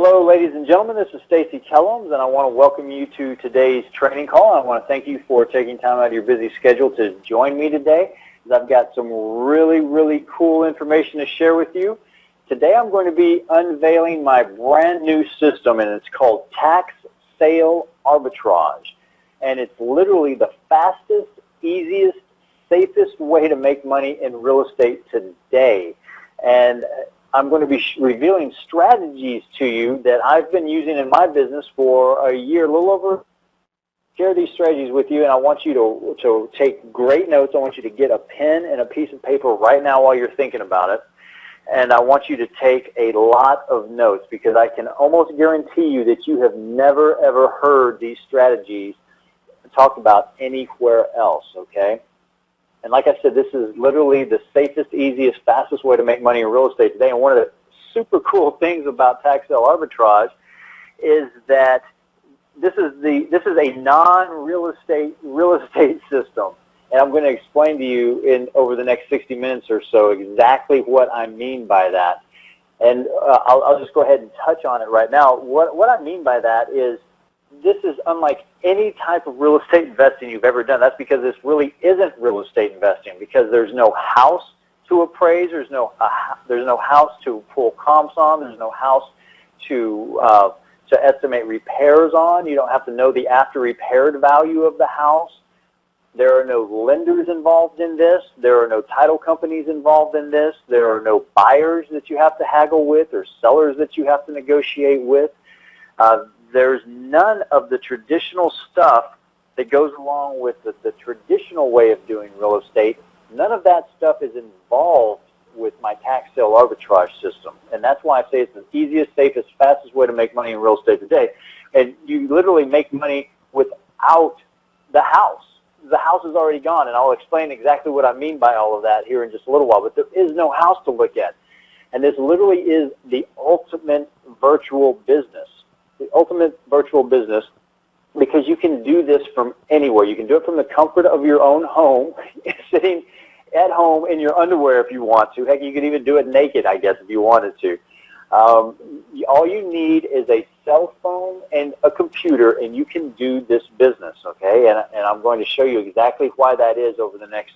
Hello, ladies and gentlemen. This is Stacy Kellams, and I want to welcome you to today's training call. I want to thank you for taking time out of your busy schedule to join me today, because I've got some really cool information to share with you. Today I'm going to be unveiling my brand new system, and it's called Tax Sale Arbitrage. And it's literally the fastest, easiest, safest way to make money in real estate today. And I'm going to be revealing strategies to you that I've been using in my business for a year, a little over. Share these strategies with you, and I want you to take great notes. I want you to get a pen and a piece of paper right now while you're thinking about it. And I want you to take a lot of notes, because I can almost guarantee you that you have never, ever heard these strategies talked about anywhere else, okay? And like I said, this is literally the safest, easiest, fastest way to make money in real estate today. And one of the super cool things about tax sale arbitrage is that this is a non-real estate system. And I'm going to explain to you over the next 60 minutes or so exactly what I mean by that. And I'll just go ahead and touch on it right now. What I mean by that is this is unlike any type of real estate investing you've ever done. That's because this really isn't real estate investing, because there's no house to appraise, there's no house to pull comps on, there's no house to estimate repairs on. You don't have to know the after repaired value of the house. There are no lenders involved in this. There are no title companies involved in this. There are no buyers that you have to haggle with or sellers that you have to negotiate with. There's none of the traditional stuff that goes along with the traditional way of doing real estate. None of that stuff is involved with my tax sale arbitrage system. And that's why I say it's the easiest, safest, fastest way to make money in real estate today. And you literally make money without the house. The house is already gone, and I'll explain exactly what I mean by all of that here in just a little while. But there is no house to look at. And this literally is the ultimate virtual business. The ultimate virtual business, because you can do this from anywhere. You can do it from the comfort of your own home, sitting at home in your underwear if you want to. Heck, you could even do it naked, I guess, if you wanted to. All you need is a cell phone and a computer, and you can do this business, okay? And I'm going to show you exactly why that is over the next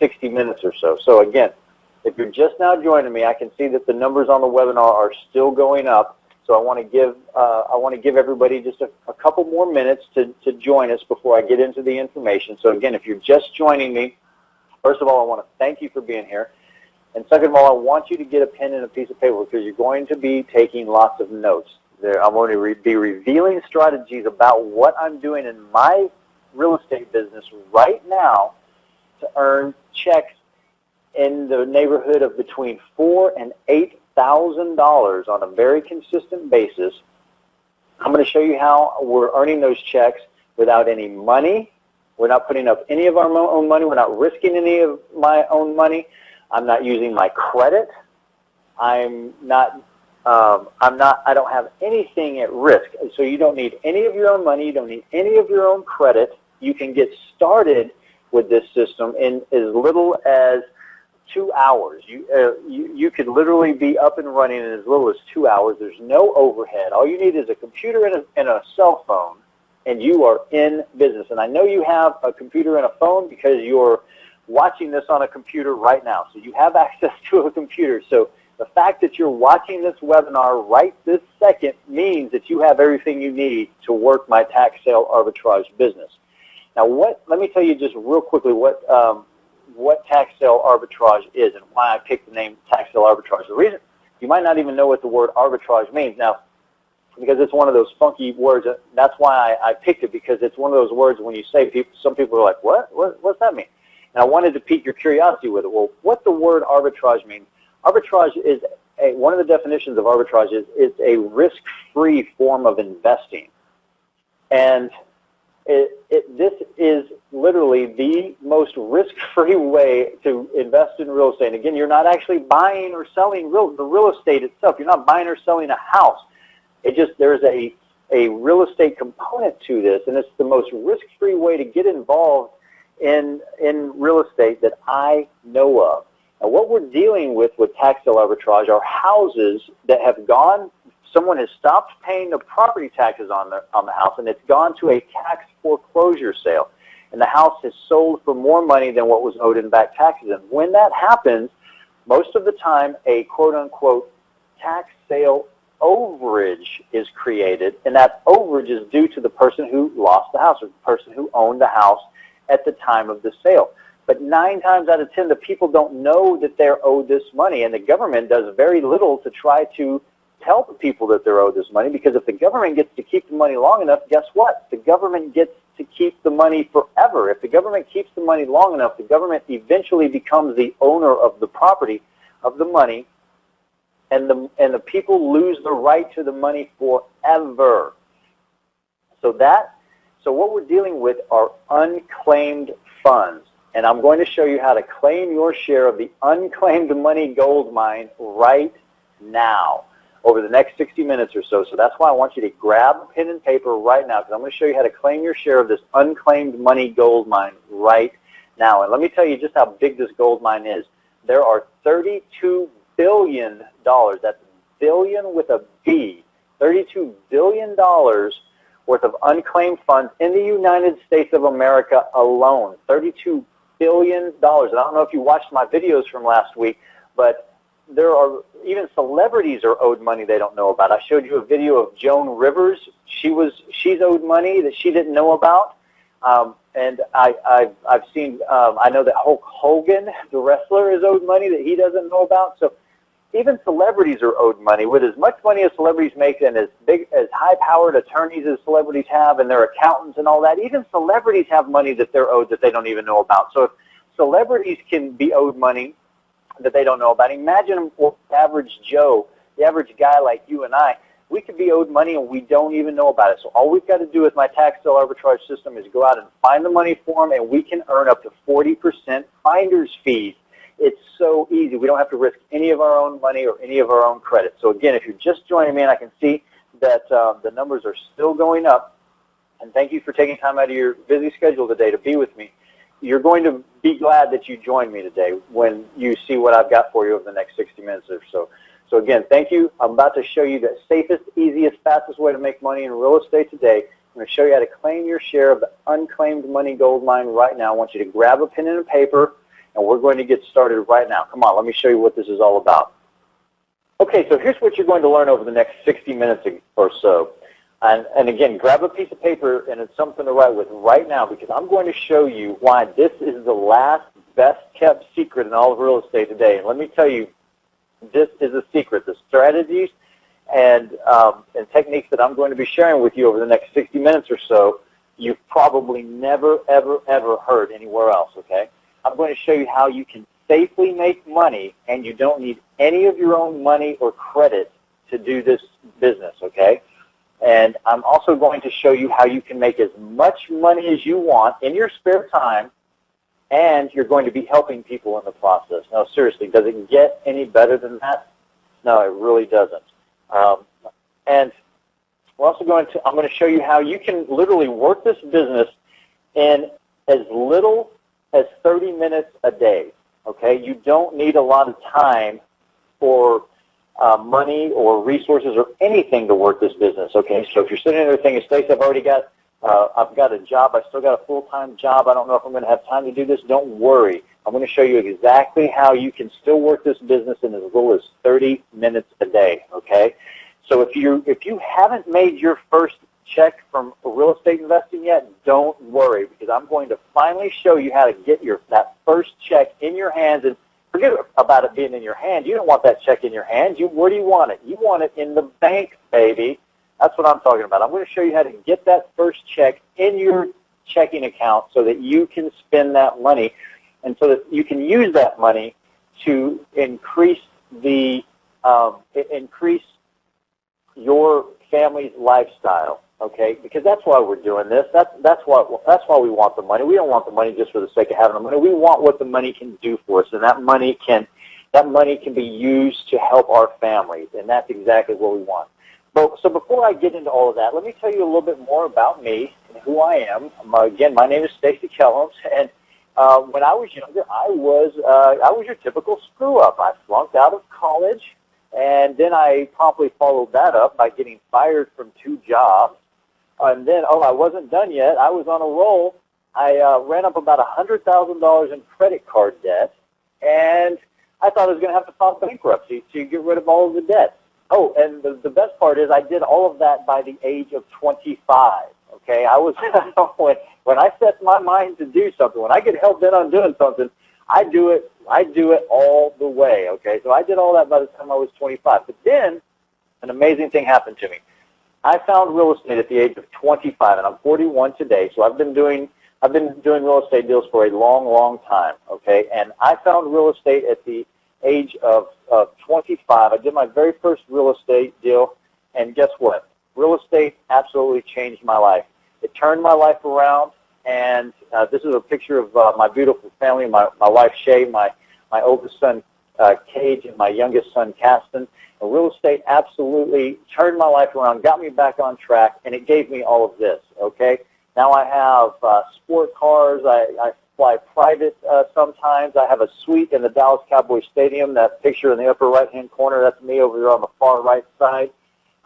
60 minutes or so. So again, if you're just now joining me, I can see that the numbers on the webinar are still going up. So I want to give everybody just a couple more minutes to join us before I get into the information. So again, if you're just joining me, first of all, I want to thank you for being here. And second of all, I want you to get a pen and a piece of paper, because you're going to be taking lots of notes. I'm going to be revealing strategies about what I'm doing in my real estate business right now to earn checks in the neighborhood of between $4,000 and $8,000 on a very consistent basis. I'm going to show you how we're earning those checks without any money. We're not putting up any of our own money. We're not risking any of my own money. I'm not using my credit. I don't have anything at risk. So you don't need any of your own money. You don't need any of your own credit. You can get started with this system in as little as 2 hours. You could literally be up and running in as little as 2 hours. There's no overhead. All you need is a computer and a cell phone, and you are in business. And I know you have a computer and a phone because you're watching this on a computer right now. So you have access to a computer. So the fact that you're watching this webinar right this second means that you have everything you need to work my tax sale arbitrage business. Now, let me tell you just real quickly what tax sale arbitrage is and why I picked the name tax sale arbitrage. The reason, you might not even know what the word arbitrage means. Now, because it's one of those funky words, that's why I picked it, because it's one of those words when you say, some people are like, what's that mean? And I wanted to pique your curiosity with it. Well, what the word arbitrage means, arbitrage is, one of the definitions of arbitrage is it's a risk-free form of investing. And this is literally the most risk-free way to invest in real estate. And again, you're not actually buying or selling the real estate itself. You're not buying or selling a house. There's a real estate component to this, and it's the most risk-free way to get involved in real estate that I know of. Now, what we're dealing with tax sale arbitrage are houses that have gone someone has stopped paying the property taxes on the house, and it's gone to a tax foreclosure sale, and the house has sold for more money than what was owed in back taxes. And when that happens, most of the time a quote-unquote tax sale overage is created, and that overage is due to the person who lost the house or the person who owned the house at the time of the sale. But 9 times out of 10, the people don't know that they're owed this money, and the government does very little to try to tell the people that they're owed this money, because if the government gets to keep the money long enough, guess what? The government gets to keep the money forever. If the government keeps the money long enough, the government eventually becomes the owner of the property, of the money, and the people lose the right to the money forever. So what we're dealing with are unclaimed funds. And I'm going to show you how to claim your share of the unclaimed money gold mine right now over the next 60 minutes or so. So that's why I want you to grab a pen and paper right now, because I'm going to show you how to claim your share of this unclaimed money gold mine right now. And let me tell you just how big this gold mine is. There are $32 billion, that's billion with a B, $32 billion worth of unclaimed funds in the United States of America alone. $32 billion. And I don't know if you watched my videos from last week, but there are even celebrities are owed money they don't know about. I showed you a video of Joan Rivers. She's owed money that she didn't know about. And I've seen, I know that Hulk Hogan, the wrestler, is owed money that he doesn't know about. So even celebrities are owed money. With as much money as celebrities make and as high-powered attorneys as celebrities have and their accountants and all that, even celebrities have money that they're owed that they don't even know about. So if celebrities can be owed money that they don't know about, imagine the average Joe, the average guy like you and I, we could be owed money and we don't even know about it. So all we've got to do with my tax sale arbitrage system is go out and find the money for them, and we can earn up to 40% finder's fees. It's so easy. We don't have to risk any of our own money or any of our own credit. So again, if you're just joining me, and I can see that the numbers are still going up, and thank you for taking time out of your busy schedule today to be with me, you're going to be glad that you joined me today when you see what I've got for you over the next 60 minutes or so. So again, thank you. I'm about to show you the safest, easiest, fastest way to make money in real estate today. I'm going to show you how to claim your share of the unclaimed money gold mine right now. I want you to grab a pen and a paper, and we're going to get started right now. Come on, let me show you what this is all about. Okay, so here's what you're going to learn over the next 60 minutes or so. And again, grab a piece of paper and it's something to write with right now, because I'm going to show you why this is the last best-kept secret in all of real estate today. And let me tell you, this is a secret. The strategies and techniques that I'm going to be sharing with you over the next 60 minutes or so, you've probably never, ever, ever heard anywhere else, okay? I'm going to show you how you can safely make money, and you don't need any of your own money or credit to do this business, okay? And I'm also going to show you how you can make as much money as you want in your spare time, and you're going to be helping people in the process. Now, seriously, does it get any better than that? No, it really doesn't. And we're also I'm going to show you how you can literally work this business in as little as 30 minutes a day, okay? You don't need a lot of time for money or resources or anything to work this business, okay? So if you're sitting there thinking, Stacy, I've got a job, I still got a full-time job, I don't know if I'm going to have time to do this, don't worry. I'm going to show you exactly how you can still work this business in as little as 30 minutes a day, okay? So if you haven't made your first check from real estate investing yet, don't worry, because I'm going to finally show you how to get that first check in your hands. And forget about it being in your hand. You don't want that check in your hand. Where do you want it? You want it in the bank, baby. That's what I'm talking about. I'm going to show you how to get that first check in your checking account so that you can spend that money, and so that you can use that money to increase your family's lifestyle. Okay, because that's why we're doing this. That's why we want the money. We don't want the money just for the sake of having the money. We want what the money can do for us, and that money can be used to help our families, and that's exactly what we want. So before I get into all of that, let me tell you a little bit more about me and who I am. Again, my name is Stacy Kellams, and when I was younger, I was your typical screw-up. I flunked out of college. And then I promptly followed that up by getting fired from 2 jobs. And then, I wasn't done yet. I was on a roll. I ran up about $100,000 in credit card debt, and I thought I was going to have to file bankruptcy to get rid of all of the debt. Oh, and the best part is I did all of that by the age of 25. Okay, I was when I set my mind to do something, when I get hell bent on doing something, I do it all the way. Okay, so I did all that by the time I was 25. But then an amazing thing happened to me. I found real estate at the age of 25, and I'm 41 today. So I've been doing real estate deals for a long, long time. Okay, and I found real estate at the age of 25. I did my very first real estate deal, and guess what? Real estate absolutely changed my life. It turned my life around, and this is a picture of my beautiful family, my wife Shay, my oldest son Cage, and my youngest son Caston. And real estate absolutely turned my life around, got me back on track, and it gave me all of this, okay? Now I have sport cars. I fly private sometimes. I have a suite in the Dallas Cowboy Stadium. That picture in the upper right-hand corner, that's me over there on the far right side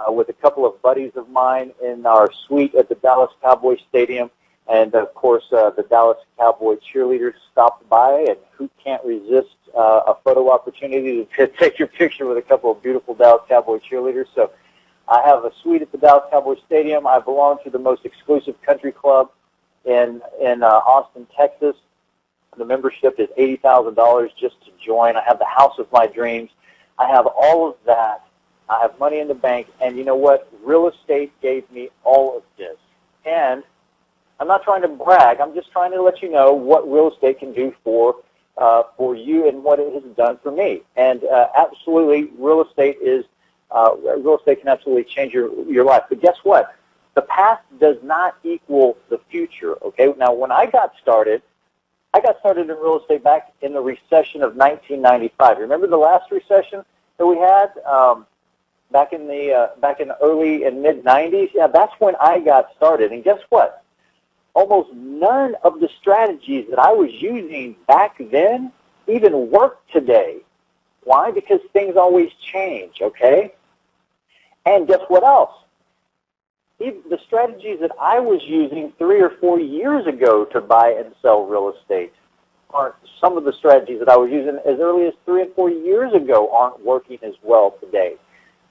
with a couple of buddies of mine in our suite at the Dallas Cowboy Stadium. And, of course, the Dallas Cowboy cheerleaders stopped by, and who can't resist a photo opportunity to take your picture with a couple of beautiful Dallas Cowboy cheerleaders. So I have a suite at the Dallas Cowboy Stadium. I belong to the most exclusive country club in Austin, Texas. The membership is $80,000 just to join. I have the house of my dreams. I have all of that. I have money in the bank. And you know what? Real estate gave me all of this. And I'm not trying to brag. I'm just trying to let you know what real estate can do for you and what it has done for me. And absolutely, real estate can absolutely change your life. But guess what? The past does not equal the future. Okay. Now, when I got started in real estate back in the recession of 1995. Remember the last recession that we had back in the early and mid 90s? Yeah, that's when I got started. And guess what? Almost none of the strategies that I was using back then even work today. Why? Because things always change, okay? And guess what else? Even the strategies that I was using 3 or 4 years ago to buy and sell real estate aren't, some of the strategies that I was using as early as 3 and 4 years ago aren't working as well today.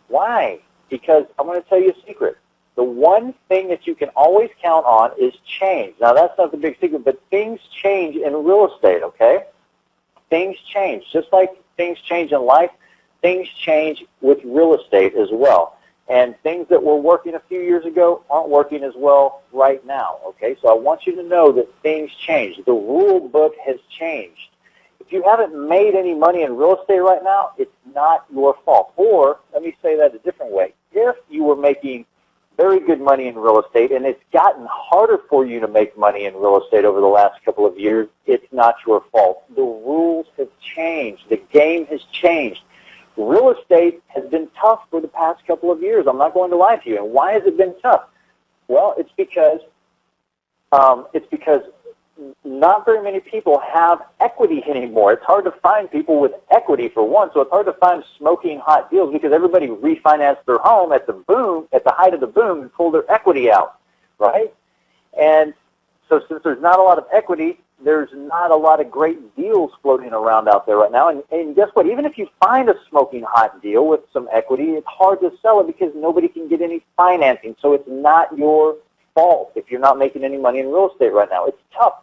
Why? Because I'm going to tell you a secret. The one thing that you can always count on is change. Now, that's not the big secret, but things change in real estate, okay? Things change. Just like things change in life, things change with real estate as well. And things that were working a few years ago aren't working as well right now, okay? So I want you to know that things change. The rule book has changed. If you haven't made any money in real estate right now, it's not your fault. Or, let me say that a different way. If you were making very good money in real estate, and it's gotten harder for you to make money in real estate over the last couple of years, it's not your fault. The rules have changed. The game has changed. Real estate has been tough for the past couple of years. I'm not going to lie to you. And why has it been tough? Well, it's because not very many people have equity anymore. It's hard to find people with equity, for one, so it's hard to find smoking hot deals because everybody refinanced their home at the height of the boom, and pulled their equity out, right? And so since there's not a lot of equity, there's not a lot of great deals floating around out there right now. And guess what? Even if you find a smoking hot deal with some equity, it's hard to sell it because nobody can get any financing. So it's not your fault if you're not making any money in real estate right now. It's tough.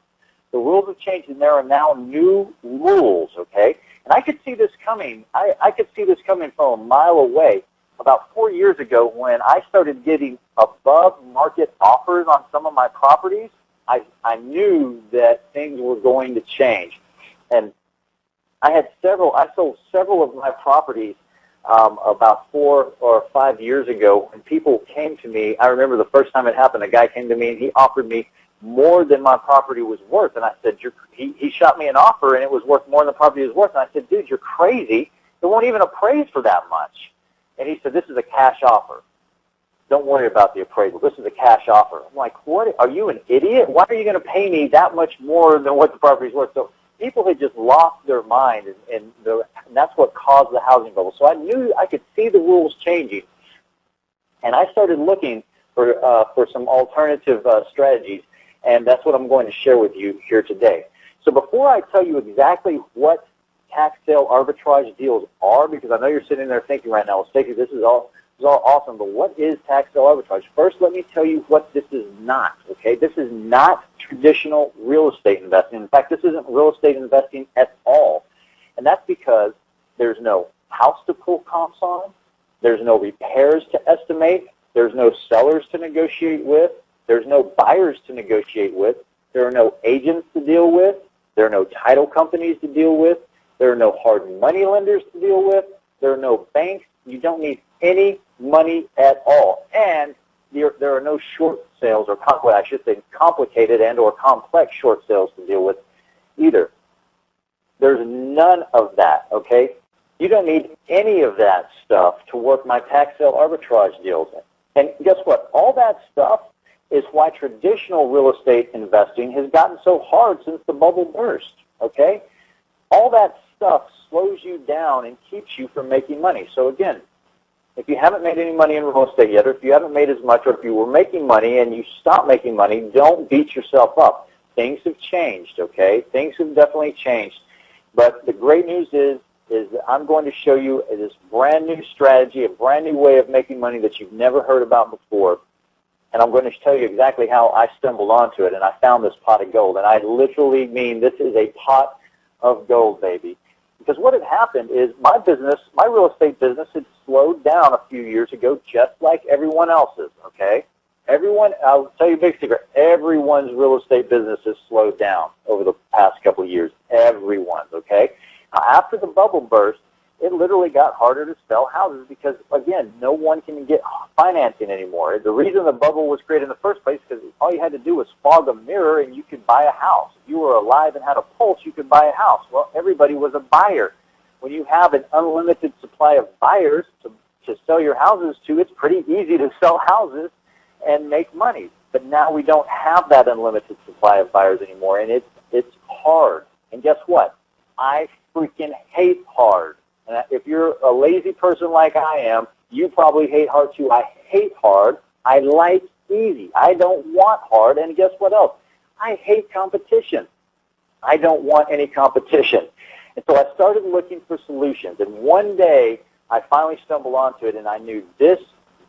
The rules have changed, and there are now new rules, okay? And I could see this coming. I could see this coming from a mile away. About 4 years ago, when I started getting above-market offers on some of my properties, I knew that things were going to change. And I sold several of my properties about 4 or 5 years ago, when people came to me. I remember the first time it happened, a guy came to me, and he offered me more than my property was worth. And I said, he shot me an offer, and it was worth more than the property was worth. And I said, dude, you're crazy. It won't even appraise for that much. And he said, this is a cash offer. Don't worry about the appraisal. This is a cash offer. I'm like, what? Are you an idiot? Why are you going to pay me that much more than what the property's worth? So people had just lost their mind, and that's what caused the housing bubble. So I knew I could see the rules changing, and I started looking for some alternative strategies, and that's what I'm going to share with you here today. So before I tell you exactly what tax sale arbitrage deals are, because I know you're sitting there thinking right now, well, Stacy, this is all awesome, but what is tax sale arbitrage? First, let me tell you what this is not, okay? This is not traditional real estate investing. In fact, this isn't real estate investing at all, and that's because there's no house to pull comps on, there's no repairs to estimate, there's no sellers to negotiate with, there's no buyers to negotiate with, there are no agents to deal with, there are no title companies to deal with, there are no hard money lenders to deal with, there are no banks. You don't need any money at all. And there are no short sales, or I should say complicated and or complex short sales to deal with either. There's none of that, okay? You don't need any of that stuff to work my tax sale arbitrage deals. And guess what? All that stuff is why traditional real estate investing has gotten so hard since the bubble burst, okay? All that stuff slows you down and keeps you from making money. So again, if you haven't made any money in real estate yet, or if you haven't made as much, or if you were making money and you stopped making money, don't beat yourself up. Things have changed, okay? Things have definitely changed. But the great news is that I'm going to show you this brand new strategy, a brand new way of making money that you've never heard about before. And I'm going to tell you exactly how I stumbled onto it, and I found this pot of gold. And I literally mean this is a pot of gold, baby. Because what had happened is my business, my real estate business, had slowed down a few years ago, just like everyone else's, okay? I'll tell you a big secret, everyone's real estate business has slowed down over the past couple of years. Everyone's, okay? Now, after the bubble burst, it literally got harder to sell houses because, again, no one can get financing anymore. The reason the bubble was created in the first place is because all you had to do was fog a mirror and you could buy a house. If you were alive and had a pulse, you could buy a house. Well, everybody was a buyer. When you have an unlimited supply of buyers to sell your houses to, it's pretty easy to sell houses and make money. But now we don't have that unlimited supply of buyers anymore, and it's hard. And guess what? I freaking hate hard. And if you're a lazy person like I am, you probably hate hard too. I hate hard. I like easy. I don't want hard. And guess what else? I hate competition. I don't want any competition. And so I started looking for solutions. And one day, I finally stumbled onto it, and I knew this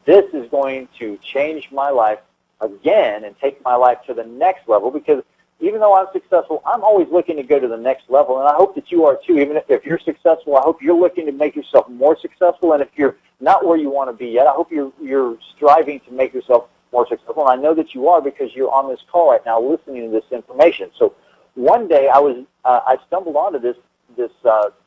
is going to change my life again and take my life to the next level, because even though I'm successful, I'm always looking to go to the next level, and I hope that you are too. Even if you're successful, I hope you're looking to make yourself more successful, and if you're not where you want to be yet, I hope you're striving to make yourself more successful, and I know that you are because you're on this call right now listening to this information. So one day I stumbled onto this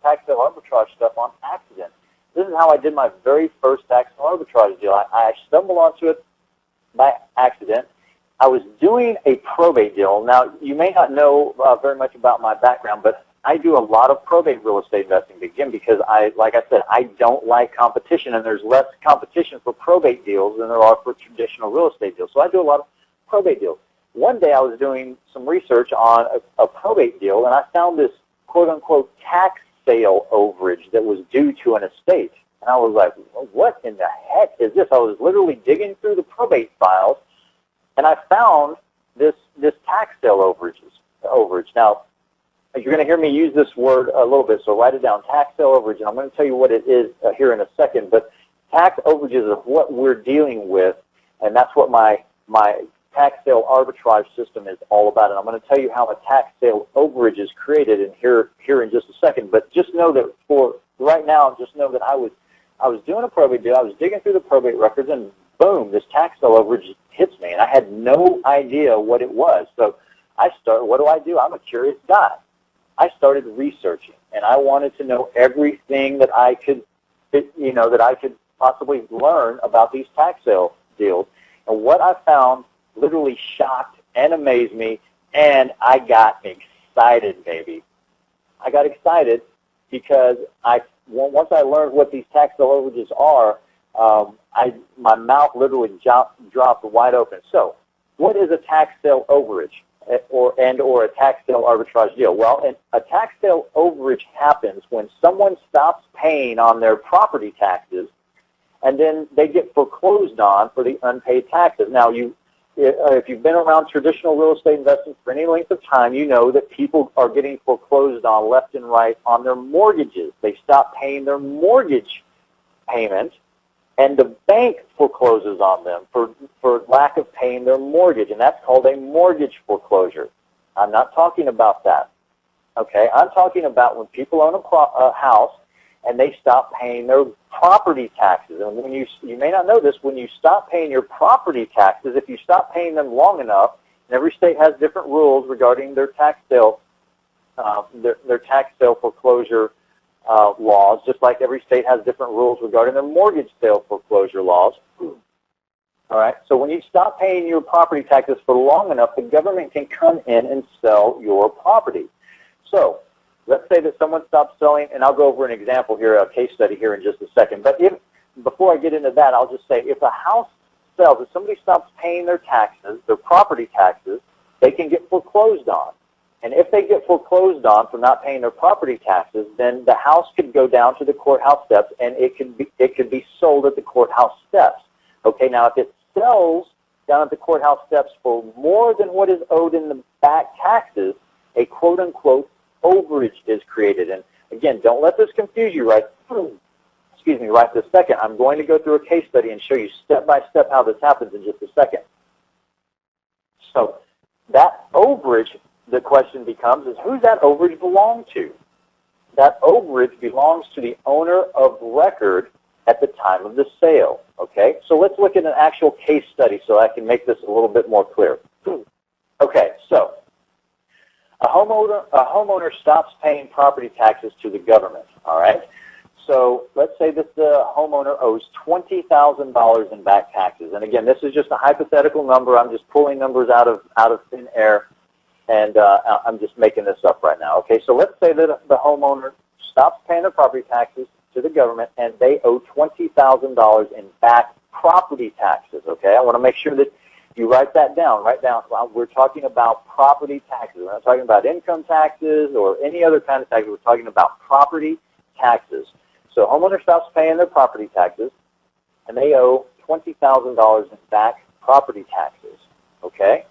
tax sale arbitrage stuff on accident. This is how I did my very first tax sale arbitrage deal. I stumbled onto it by accident. I was doing a probate deal. Now, you may not know very much about my background, but I do a lot of probate real estate investing, again, because like I said, I don't like competition, and there's less competition for probate deals than there are for traditional real estate deals. So I do a lot of probate deals. One day I was doing some research on a probate deal, and I found this quote-unquote tax sale overage that was due to an estate. And I was like, what in the heck is this? I was literally digging through the probate files, and I found this tax sale overage. Now, you're going to hear me use this word a little bit, so write it down, tax sale overage, and I'm going to tell you what it is here in a second. But tax overages are what we're dealing with, and that's what my tax sale arbitrage system is all about. And I'm going to tell you how a tax sale overage is created in here in just a second. But just know that for right now, just know that I was doing a probate deal. I was digging through the probate records, and boom, this tax sale overage hits me, and I had no idea what it was. So what do? I'm a curious guy. I started researching, and I wanted to know everything that I could possibly learn about these tax sale deals. And what I found literally shocked and amazed me, and I got excited, baby. I got excited because once I learned what these tax sale overages are, my mouth literally dropped wide open. So, what is a tax sale overage? or a tax sale arbitrage deal? Well, a tax sale overage happens when someone stops paying on their property taxes, and then they get foreclosed on for the unpaid taxes. Now, if you've been around traditional real estate investing for any length of time, you know that people are getting foreclosed on left and right on their mortgages. They stop paying their mortgage payment, and the bank forecloses on them for lack of paying their mortgage, and that's called a mortgage foreclosure. I'm not talking about that, okay? I'm talking about when people own a house and they stop paying their property taxes. And when you may not know this, when you stop paying your property taxes, if you stop paying them long enough, and every state has different rules regarding their tax sale, their tax sale foreclosure laws, just like every state has different rules regarding their mortgage sale foreclosure laws. All right, so when you stop paying your property taxes for long enough, the government can come in and sell your property. So let's say that someone stops selling, and I'll go over an example here, a case study here in just a second. But before I get into that, I'll just say if a house sells, if somebody stops paying their taxes, their property taxes, they can get foreclosed on. And if they get foreclosed on for not paying their property taxes, then the house could go down to the courthouse steps, and it could be sold at the courthouse steps. Okay, now if it sells down at the courthouse steps for more than what is owed in the back taxes, a quote-unquote overage is created. And again, don't let this confuse you right this second. I'm going to go through a case study and show you step by step how this happens in just a second. So that overage, the question becomes, is who's that overage belong to? That overage belongs to the owner of record at the time of the sale. Okay, so let's look at an actual case study so I can make this a little bit more clear. Okay, so a homeowner stops paying property taxes to the government, all right? So let's say that the homeowner owes $20,000 in back taxes. And again, this is just a hypothetical number. I'm just pulling numbers out of thin air, and I'm just making this up right now. Okay, so let's say that the homeowner stops paying their property taxes to the government, and they owe $20,000 in back property taxes, okay? I want to make sure that you write that down. Write down, well, we're talking about property taxes. We're not talking about income taxes or any other kind of taxes. We're talking about property taxes. So homeowner stops paying their property taxes, and they owe $20,000 in back property taxes, okay?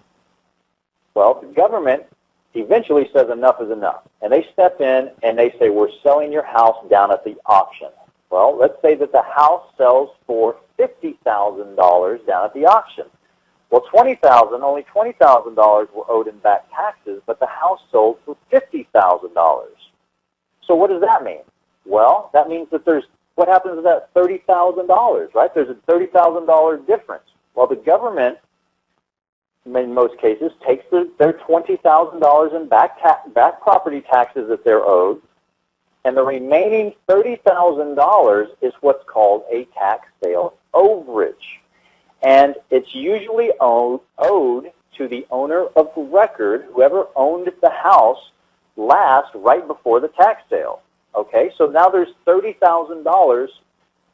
Well, the government eventually says enough is enough, and they step in and they say, we're selling your house down at the auction. Well, let's say that the house sells for $50,000 down at the auction. Well, only $20,000 were owed in back taxes, but the house sold for $50,000. So what does that mean? Well, that means that what happens to that $30,000, right? There's a $30,000 difference. Well, the government, in most cases, takes their $20,000 in back property taxes that they're owed, and the remaining $30,000 is what's called a tax sale overage. And it's usually owed to the owner of record, whoever owned the house last right before the tax sale. Okay, so now there's $30,000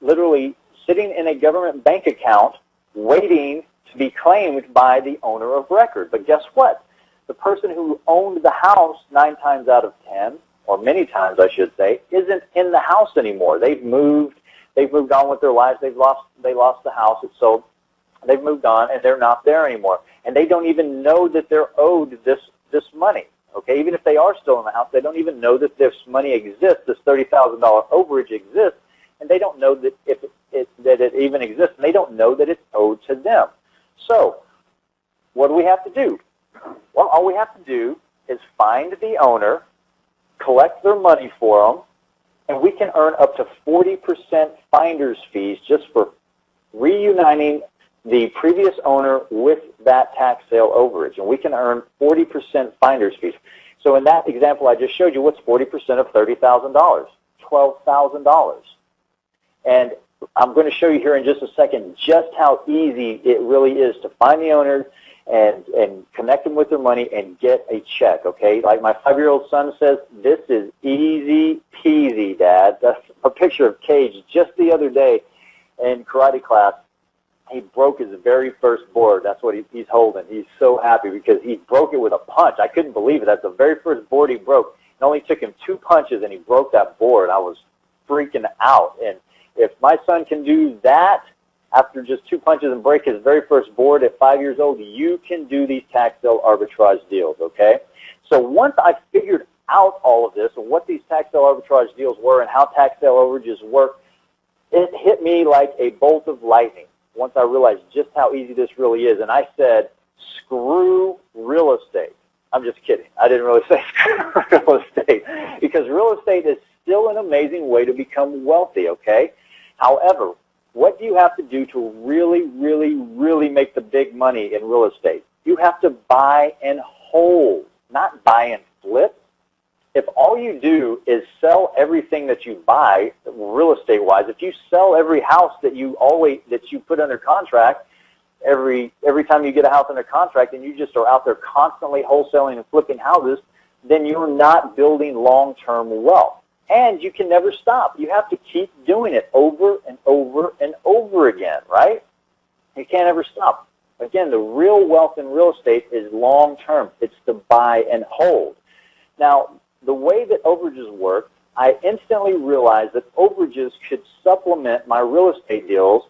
literally sitting in a government bank account waiting to be claimed by the owner of record. But guess what? The person who owned the house 9 times out of 10, or many times I should say, isn't in the house anymore. They've moved on with their lives. They lost the house. It's sold. They've moved on, and they're not there anymore. And they don't even know that they're owed this money. Okay, even if they are still in the house, they don't even know that this money exists, this $30,000 overage exists, and they don't know that that it even exists, and they don't know that it's owed to them. So, what do we have to do? Well, all we have to do is find the owner, collect their money for them, and we can earn up to 40% finder's fees just for reuniting the previous owner with that tax sale overage, and we can earn 40% finder's fees. So in that example I just showed you, what's 40% of $30,000? $12,000. And I'm going to show you here in just a second just how easy it really is to find the owner and connect them with their money and get a check, okay? Like my 5-year-old son says, this is easy peasy, Dad. That's a picture of Cage just the other day in karate class. he broke his very first board. That's what he's holding. He's so happy because he broke it with a punch. I couldn't believe it. That's the very first board he broke. It only took him 2 punches, and he broke that board. I was freaking out. And if my son can do that after just 2 punches and break his very first board at 5 years old, you can do these tax sale arbitrage deals, okay? So once I figured out all of this and what these tax sale arbitrage deals were and how tax sale overages work, it hit me like a bolt of lightning once I realized just how easy this really is. And I said, screw real estate. I'm just kidding. I didn't really say screw real estate, because real estate is still an amazing way to become wealthy, okay? However, what do you have to do to really, really, really make the big money in real estate? You have to buy and hold, not buy and flip. If all you do is sell everything that you buy, real estate-wise, if you sell every house that you put under contract, every time you get a house under contract, and you just are out there constantly wholesaling and flipping houses, then you're not building long-term wealth. And you can never stop. You have to keep doing it over and over and over again, right? You can't ever stop. Again, the real wealth in real estate is long-term. It's to buy and hold. Now, the way that overages work, I instantly realized that overages could supplement my real estate deals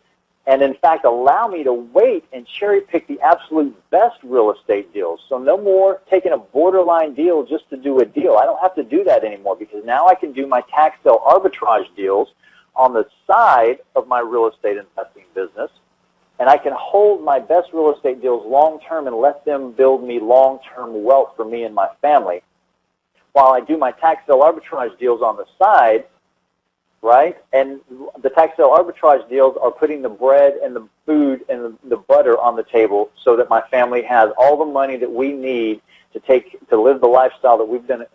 and, in fact, allow me to wait and cherry-pick the absolute best real estate deals. So no more taking a borderline deal just to do a deal. I don't have to do that anymore, because now I can do my tax sale arbitrage deals on the side of my real estate investing business, and I can hold my best real estate deals long-term and let them build me long-term wealth for me and my family, while I do my tax sale arbitrage deals on the side, right? And the tax sale arbitrage deals are putting the bread and the food and the butter on the table so that my family has all the money that we need to live the lifestyle that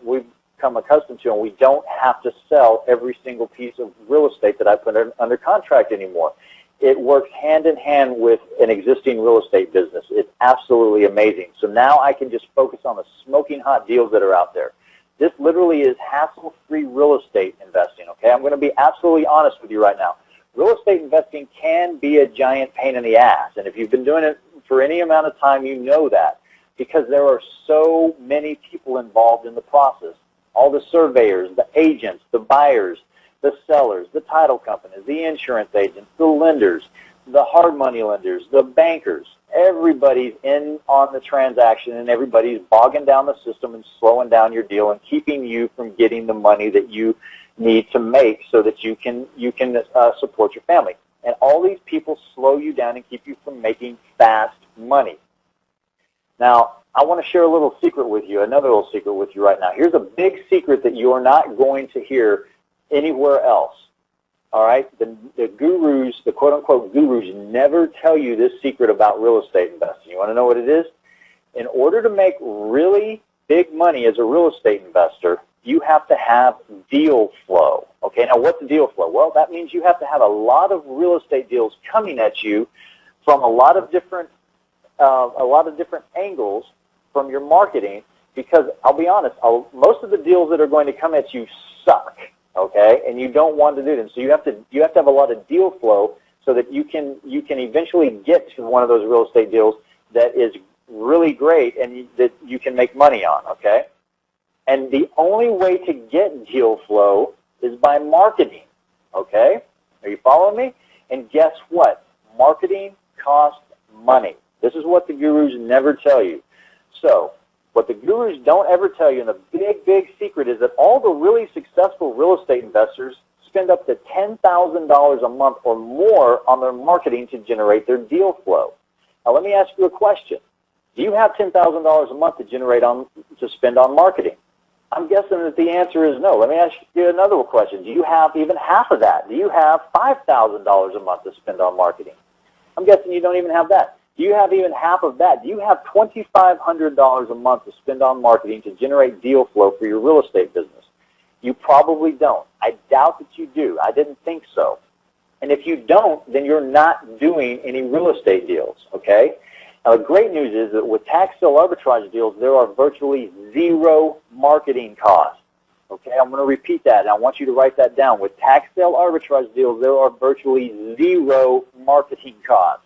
we've become accustomed to, and we don't have to sell every single piece of real estate that I put under contract anymore. It works hand in hand with an existing real estate business. It's absolutely amazing. So now I can just focus on the smoking hot deals that are out there. This literally is hassle-free real estate investing, okay? I'm going to be absolutely honest with you right now. Real estate investing can be a giant pain in the ass, and if you've been doing it for any amount of time, you know that, because there are so many people involved in the process. All the surveyors, the agents, the buyers, the sellers, the title companies, the insurance agents, the lenders, the hard money lenders, the bankers. Everybody's in on the transaction, and everybody's bogging down the system and slowing down your deal and keeping you from getting the money that you need to make so that you can support your family. And all these people slow you down and keep you from making fast money. Now, I want to share a little secret with you, another little secret with you right now. Here's a big secret that you are not going to hear anywhere else. All right, the gurus, the quote-unquote gurus, never tell you this secret about real estate investing. You want to know what it is? In order to make really big money as a real estate investor, you have to have deal flow. Okay, now what's deal flow? Well, that means you have to have a lot of real estate deals coming at you from a lot of different angles from your marketing, because I'll be honest, most of the deals that are going to come at you suck. Okay, and you don't want to do them, so you have to have a lot of deal flow so that you can eventually get to one of those real estate deals that is really great and that you can make money on. Okay, and the only way to get deal flow is by marketing. Okay, are you following me? And guess what? Marketing costs money. This is what the gurus never tell you. So what the gurus don't ever tell you, and the big, big secret, is that all the really successful real estate investors spend up to $10,000 a month or more on their marketing to generate their deal flow. Now, let me ask you a question. Do you have $10,000 a month to spend on marketing? I'm guessing that the answer is no. Let me ask you another question. Do you have even half of that? Do you have $5,000 a month to spend on marketing? I'm guessing you don't even have that. Do you have even half of that? Do you have $2,500 a month to spend on marketing to generate deal flow for your real estate business? You probably don't. I doubt that you do. I didn't think so. And if you don't, then you're not doing any real estate deals, okay? Now, the great news is that with tax sale arbitrage deals, there are virtually zero marketing costs, okay? I'm going to repeat that, and I want you to write that down. With tax sale arbitrage deals, there are virtually zero marketing costs.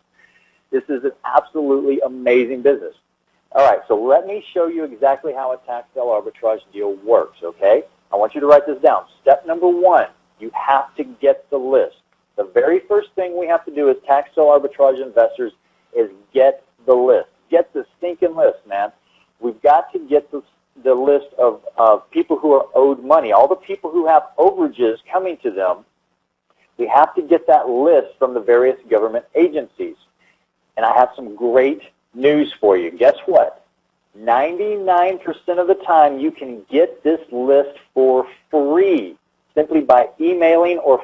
This is an absolutely amazing business. All right, so let me show you exactly how a tax sale arbitrage deal works, okay? I want you to write this down. Step number one, you have to get the list. The very first thing we have to do as tax sale arbitrage investors is get the list. Get the stinking list, man. We've got to get the list of people who are owed money, all the people who have overages coming to them. We have to get that list from the various government agencies. And I have some great news for you. Guess what? 99% of the time you can get this list for free simply by emailing or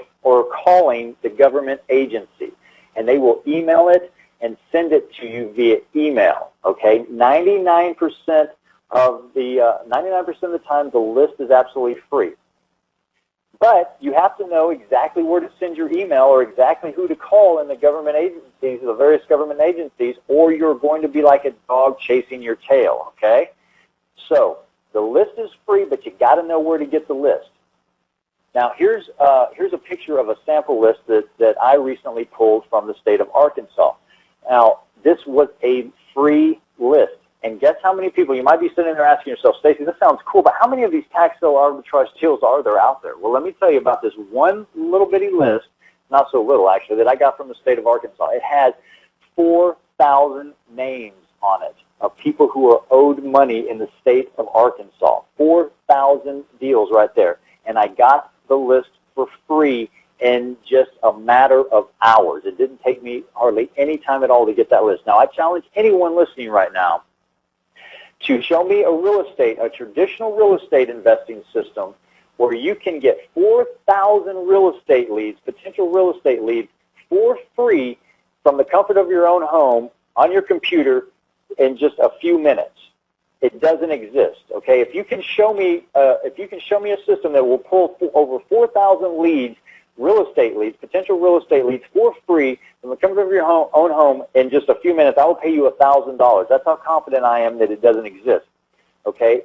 calling the government agency. And they will email it and send it to you via email. Okay? 99% of the time the list is absolutely free. But you have to know exactly where to send your email or exactly who to call in the government agencies, the various government agencies, or you're going to be like a dog chasing your tail, okay? So the list is free, but you got to know where to get the list. Now here's a picture of a sample list that I recently pulled from the state of Arkansas. Now this was a free list. And guess how many people, you might be sitting there asking yourself, Stacy, this sounds cool, but how many of these tax sale arbitrage deals are there out there? Well, let me tell you about this one little bitty list, not so little actually, that I got from the state of Arkansas. It has 4,000 names on it of people who are owed money in the state of Arkansas. 4,000 deals right there. And I got the list for free in just a matter of hours. It didn't take me hardly any time at all to get that list. Now, I challenge anyone listening right now to show me a traditional real estate investing system where you can get 4,000 real estate leads, potential real estate leads, for free from the comfort of your own home on your computer in just a few minutes. It doesn't exist. Okay, if you can show me a system that will pull over 4,000 leads, real estate leads, potential real estate leads for free from the comfort of your own home in just a few minutes, I will pay you $1,000. That's how confident I am that it doesn't exist. Okay?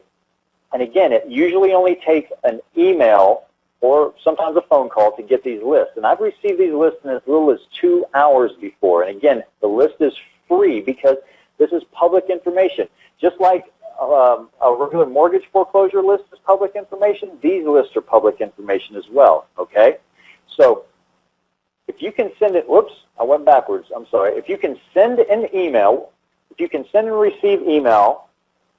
And again, it usually only takes an email or sometimes a phone call to get these lists. And I've received these lists in as little as 2 hours before. And again, the list is free because this is public information. Just like a regular mortgage foreclosure list is public information, these lists are public information as well. Okay? So if you can send it, whoops, I went backwards, I'm sorry. If you can send an email, if you can send and receive email,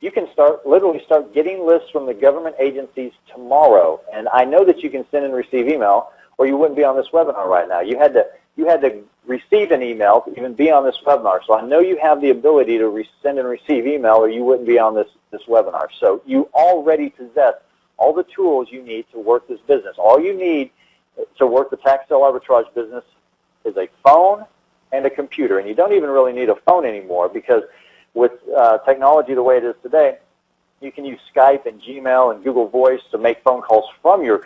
you can literally start getting lists from the government agencies tomorrow. And I know that you can send and receive email or you wouldn't be on this webinar right now. You had to receive an email to even be on this webinar. So I know you have the ability to send and receive email or you wouldn't be on this webinar. So you already possess all the tools you need to work this business. All you need to work the tax sale arbitrage business is a phone and a computer. And you don't even really need a phone anymore because with technology the way it is today, you can use Skype and Gmail and Google Voice to make phone calls from your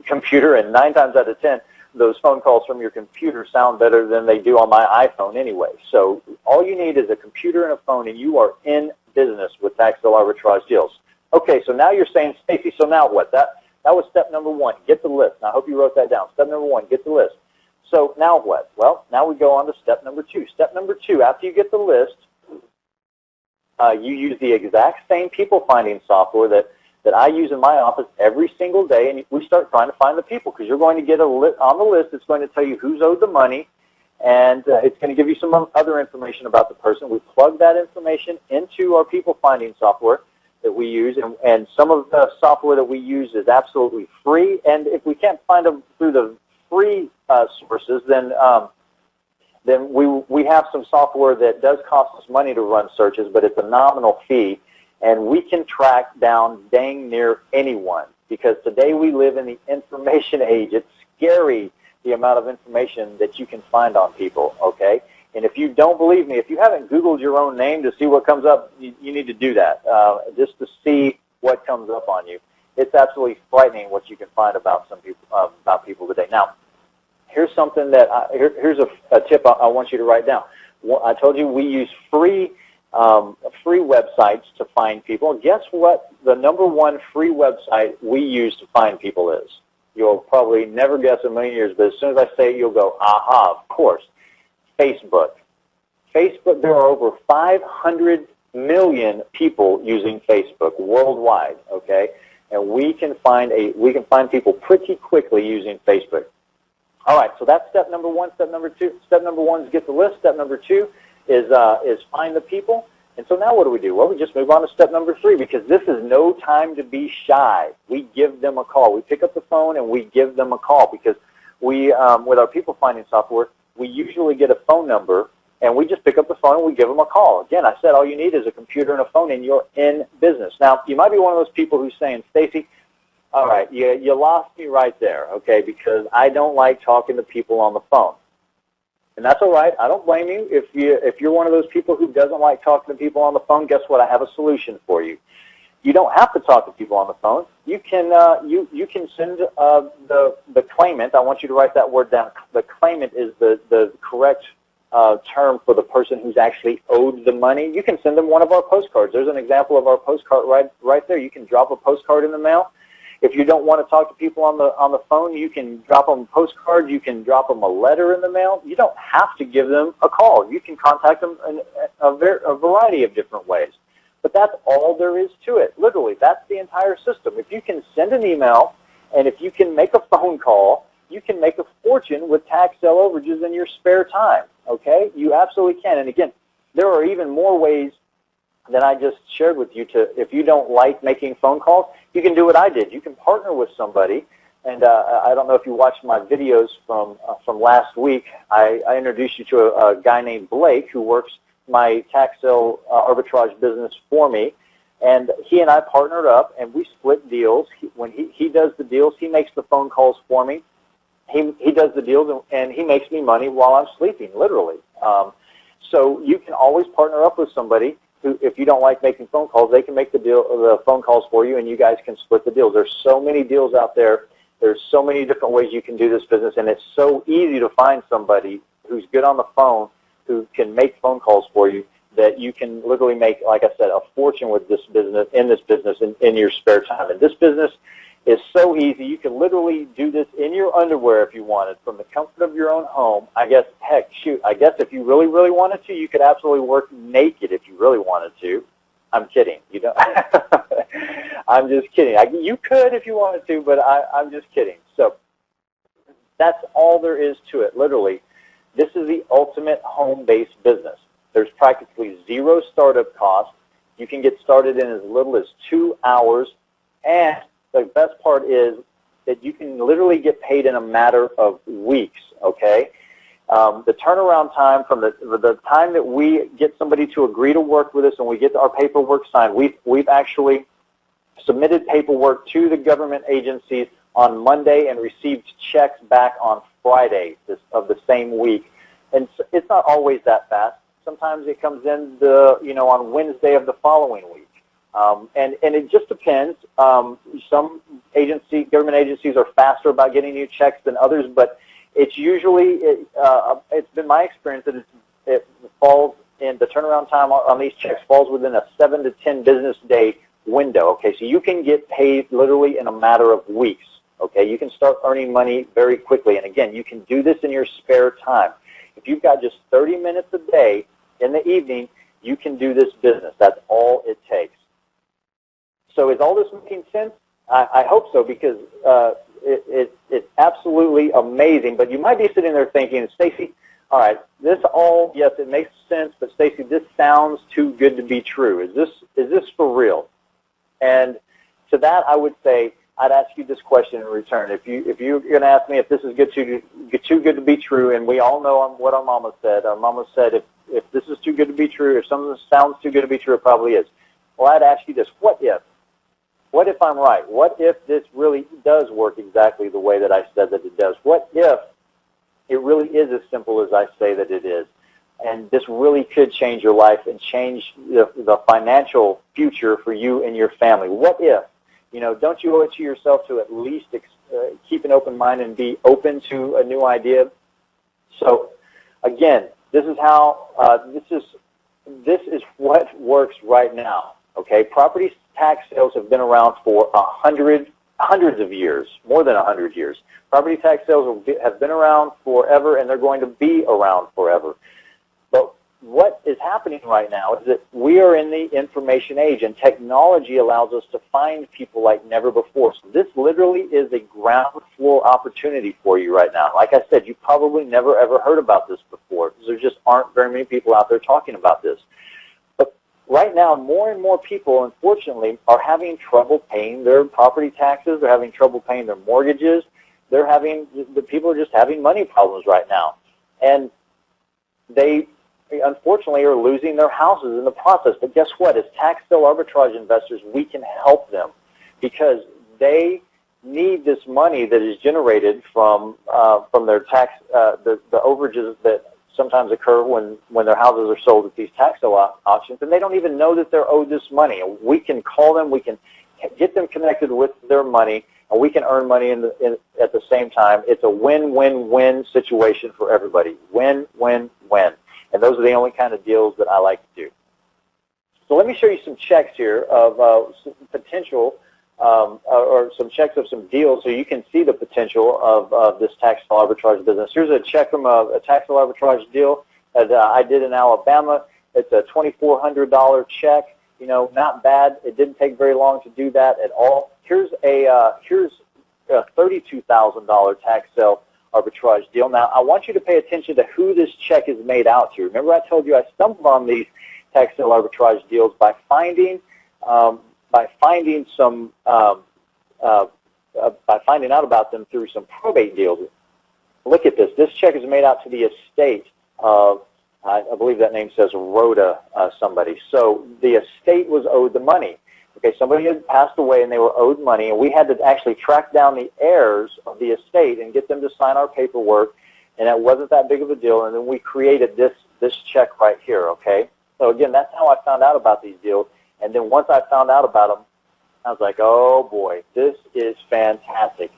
computer, and 9 times out of 10, those phone calls from your computer sound better than they do on my iPhone anyway. So all you need is a computer and a phone, and you are in business with tax sale arbitrage deals. Okay, so now you're saying, Stacy, so now what? That was step number one, get the list. Now, I hope you wrote that down. Step number one, get the list. So now what? Well, now we go on to step number two. Step number two, after you get the list, you use the exact same people finding software that I use in my office every single day, and we start trying to find the people because you're going to get on the list. It's going to tell you who's owed the money, and it's going to give you some other information about the person. We plug that information into our people finding software that we use, and some of the software that we use is absolutely free, and if we can't find them through the free sources, then we have some software that does cost us money to run searches, but it's a nominal fee, and we can track down dang near anyone, because today we live in the information age. It's scary the amount of information that you can find on people, okay? And if you don't believe me, if you haven't Googled your own name to see what comes up, you need to do that just to see what comes up on you. It's absolutely frightening what you can find about people today. Now, here's something that here's a tip I want you to write down. I told you we use free websites to find people. Guess what the #1 free website we use to find people is? You'll probably never guess in a million years, but as soon as I say it, you'll go, aha, of course. Facebook. Facebook, there are over 500 million people using Facebook worldwide, okay? And we can find people pretty quickly using Facebook. All right, so that's step number one. Step number two. Step number one is get the list. Step number two is find the people. And so now what do? Well, we just move on to step number three, because this is no time to be shy. We give them a call. We pick up the phone and we give them a call, because we, with our people finding software, we usually get a phone number and we just pick up the phone and we give them a call. Again, I said all you need is a computer and a phone and you're in business. Now, you might be one of those people who's saying, Stacy, all right, you lost me right there, okay, because I don't like talking to people on the phone. And that's all right. I don't blame you. If you're one of those people who doesn't like talking to people on the phone, guess what? I have a solution for you. You don't have to talk to people on the phone. You can you can send the claimant. I want you to write that word down. The claimant is the correct term for the person who's actually owed the money. You can send them one of our postcards. There's an example of our postcard right there. You can drop a postcard in the mail. If you don't want to talk to people on the phone, you can drop them a postcard. You can drop them a letter in the mail. You don't have to give them a call. You can contact them in a variety of different ways. But that's all there is to it. Literally, that's the entire system. If you can send an email and if you can make a phone call, you can make a fortune with tax sale overages in your spare time. Okay? You absolutely can. And again, there are even more ways that I just shared with you if you don't like making phone calls, you can do what I did. You can partner with somebody, and I don't know if you watched my videos from last week. I introduced you to a guy named Blake who works my tax sale arbitrage business for me, and he and I partnered up, and we split deals. When he does the deals, he makes the phone calls for me. He does the deals, and he makes me money while I'm sleeping, literally. So you can always partner up with somebody who, if you don't like making phone calls, they can make the phone calls for you, and you guys can split the deals. There's so many deals out there. There's so many different ways you can do this business, and it's so easy to find somebody who's good on the phone who can make phone calls for you that you can literally make, like I said, a fortune with this business, in your spare time. And this business is so easy. You can literally do this in your underwear if you wanted, from the comfort of your own home. I guess if you really, really wanted to, you could absolutely work naked if you really wanted to. I'm kidding. You know, I'm just kidding. You could if you wanted to, but I'm just kidding. So that's all there is to it, literally. This is the ultimate home-based business. There's practically zero startup cost. You can get started in as little as 2 hours, and the best part is that you can literally get paid in a matter of weeks, okay? The turnaround time from the time that we get somebody to agree to work with us and we get our paperwork signed, we've actually submitted paperwork to the government agencies on Monday and received checks back on Friday of the same week. And it's not always that fast. Sometimes it comes in on Wednesday of the following week. And it just depends. Some government agencies are faster about getting you checks than others, but it's usually, it's been my experience that it falls in, the turnaround time on these checks falls within a 7 to 10 business day window. Okay, so you can get paid literally in a matter of weeks. Okay, you can start earning money very quickly. And again, you can do this in your spare time. If you've got just 30 minutes a day in the evening, you can do this business. That's all it takes. So is all this making sense? I hope so, because it's absolutely amazing. But you might be sitting there thinking, Stacy, all right, yes, it makes sense, but Stacy, this sounds too good to be true. Is this for real? And to that, I would say, I'd ask you this question in return. If you're going to ask me if this is too good to be true, and we all know what our mama said. Our mama said, if this is too good to be true, if something sounds too good to be true, it probably is. Well, I'd ask you this: what if? What if I'm right? What if this really does work exactly the way that I said that it does? What if it really is as simple as I say that it is? And this really could change your life and change the financial future for you and your family. What if? Don't you owe it to yourself to at least keep an open mind and be open to a new idea? So, again, this is what works right now. Okay, property tax sales have been around for hundreds of years, more than 100 years. Property tax sales have been around forever, and they're going to be around forever. But what is happening right now is that we are in the information age, and technology allows us to find people like never before. So this literally is a ground floor opportunity for you right now. Like I said, you probably never ever heard about this before because there just aren't very many people out there talking about this. But right now, more and more people, unfortunately, are having trouble paying their property taxes. They're having trouble paying their mortgages. The people are just having money problems right now. And they unfortunately are losing their houses in the process. But guess what? As tax sale arbitrage investors, we can help them because they need this money that is generated from their tax, the overages that sometimes occur when their houses are sold at these tax sale auctions, and they don't even know that they're owed this money. We can call them, we can get them connected with their money, and we can earn money at the same time. It's a win-win-win situation for everybody. Win-win-win. And those are the only kind of deals that I like to do. So let me show you some checks here of some potential, or some checks of some deals so you can see the potential of this tax sale arbitrage business. Here's a check from a tax sale arbitrage deal that I did in Alabama. It's a $2,400 check. You know, not bad. It didn't take very long to do that at all. Here's a $32,000 tax sale arbitrage deal. Now, I want you to pay attention to who this check is made out to. Remember, I told you I stumbled on these tax sale arbitrage deals by finding out about them through some probate deals. Look at this. This check is made out to the estate of, I believe that name says Rhoda somebody. So the estate was owed the money. Okay, somebody had passed away and they were owed money, and we had to actually track down the heirs of the estate and get them to sign our paperwork, and it wasn't that big of a deal, and then we created this check right here, okay? So again, that's how I found out about these deals, and then once I found out about them, I was like, oh boy, this is fantastic.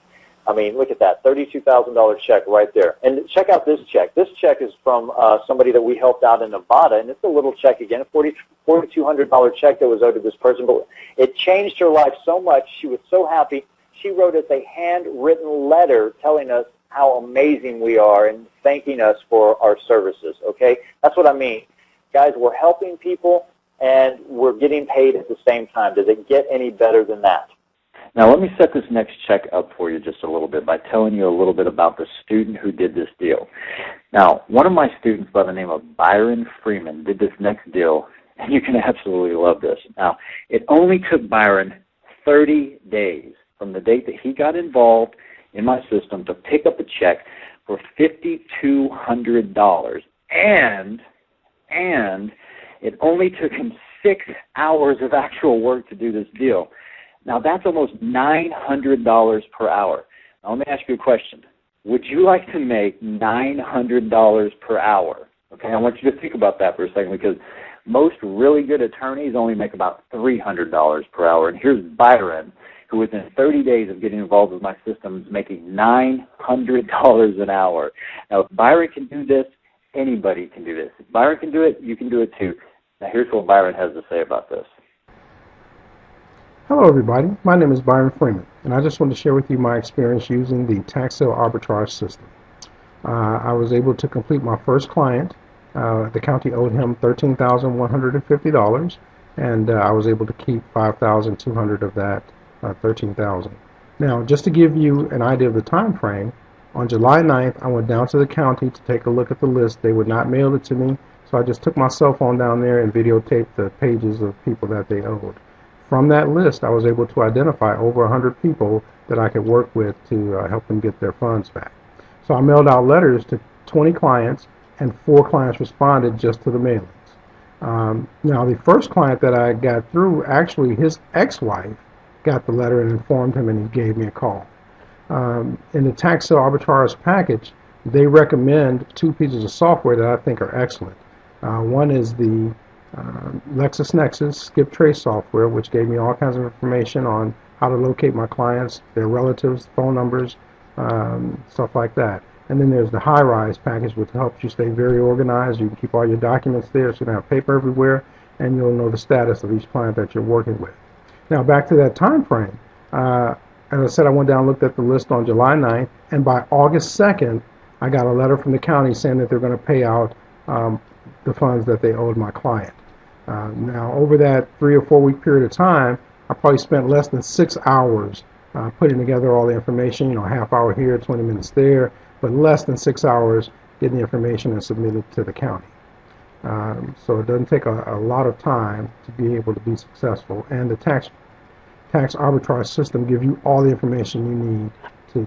I mean, look at that, $32,000 check right there. And check out this check. This check is from somebody that we helped out in Nevada, and it's a little check again, a $4,200 check that was owed to this person. But it changed her life so much. She was so happy. She wrote us a handwritten letter telling us how amazing we are and thanking us for our services, okay? That's what I mean. Guys, we're helping people, and we're getting paid at the same time. Does it get any better than that? Now, let me set this next check up for you just a little bit by telling you a little bit about the student who did this deal. Now, one of my students by the name of Byron Freeman did this next deal, and you can absolutely love this. Now, it only took Byron 30 days from the date that he got involved in my system to pick up a check for $5,200, and it only took him 6 hours of actual work to do this deal. Now, that's almost $900 per hour. Now, let me ask you a question. Would you like to make $900 per hour? Okay, I want you to think about that for a second because most really good attorneys only make about $300 per hour. And here's Byron, who within 30 days of getting involved with my system is making $900 an hour. Now, if Byron can do this, anybody can do this. If Byron can do it, you can do it too. Now, here's what Byron has to say about this. Hello everybody, my name is Byron Freeman, and I just want to share with you my experience using the tax sale arbitrage system. I was able to complete my first client. The county owed him $13,150, and I was able to keep $5,200 of that $13,000. Now, just to give you an idea of the time frame, on July 9th, I went down to the county to take a look at the list. They would not mail it to me, so I just took my cell phone down there and videotaped the pages of people that they owed. From that list, I was able to identify over 100 people that I could work with to help them get their funds back. So I mailed out letters to 20 clients, and 4 clients responded just to the mailings. Now, the first client that I got through, actually his ex-wife got the letter and informed him, and he gave me a call. In the tax sale arbitrage package, they recommend 2 pieces of software that I think are excellent. One is the LexisNexis Skip Trace software, which gave me all kinds of information on how to locate my clients, their relatives, phone numbers, stuff like that. And then there's the High-Rise package, which helps you stay very organized. You can keep all your documents there so you don't have paper everywhere, and you'll know the status of each client that you're working with. Now, back to that time frame. As I said, I went down and looked at the list on July 9th, and by August 2nd, I got a letter from the county saying that they're going to pay out the funds that they owed my client. Now, over that 3 or 4 week period of time, I probably spent less than 6 hours putting together all the information, half hour here, 20 minutes there, but less than 6 hours getting the information and submit it to the county. So it doesn't take a lot of time to be able to be successful. And the tax arbitrage system gives you all the information you need to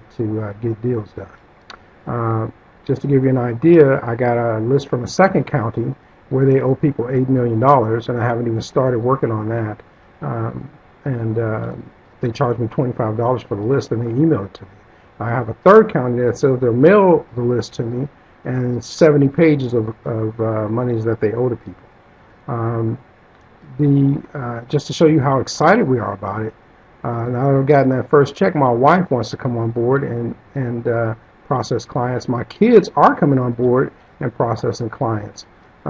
get deals done. Just to give you an idea, I got a list from a second county where they owe people $8 million, and I haven't even started working on that. They charged me $25 for the list, and they emailed it to me. I have a third county that says they'll mail the list to me, and 70 pages of monies that they owe to people. Just to show you how excited we are about it, now that I've gotten that first check, my wife wants to come on board and process clients. My kids are coming on board and processing clients.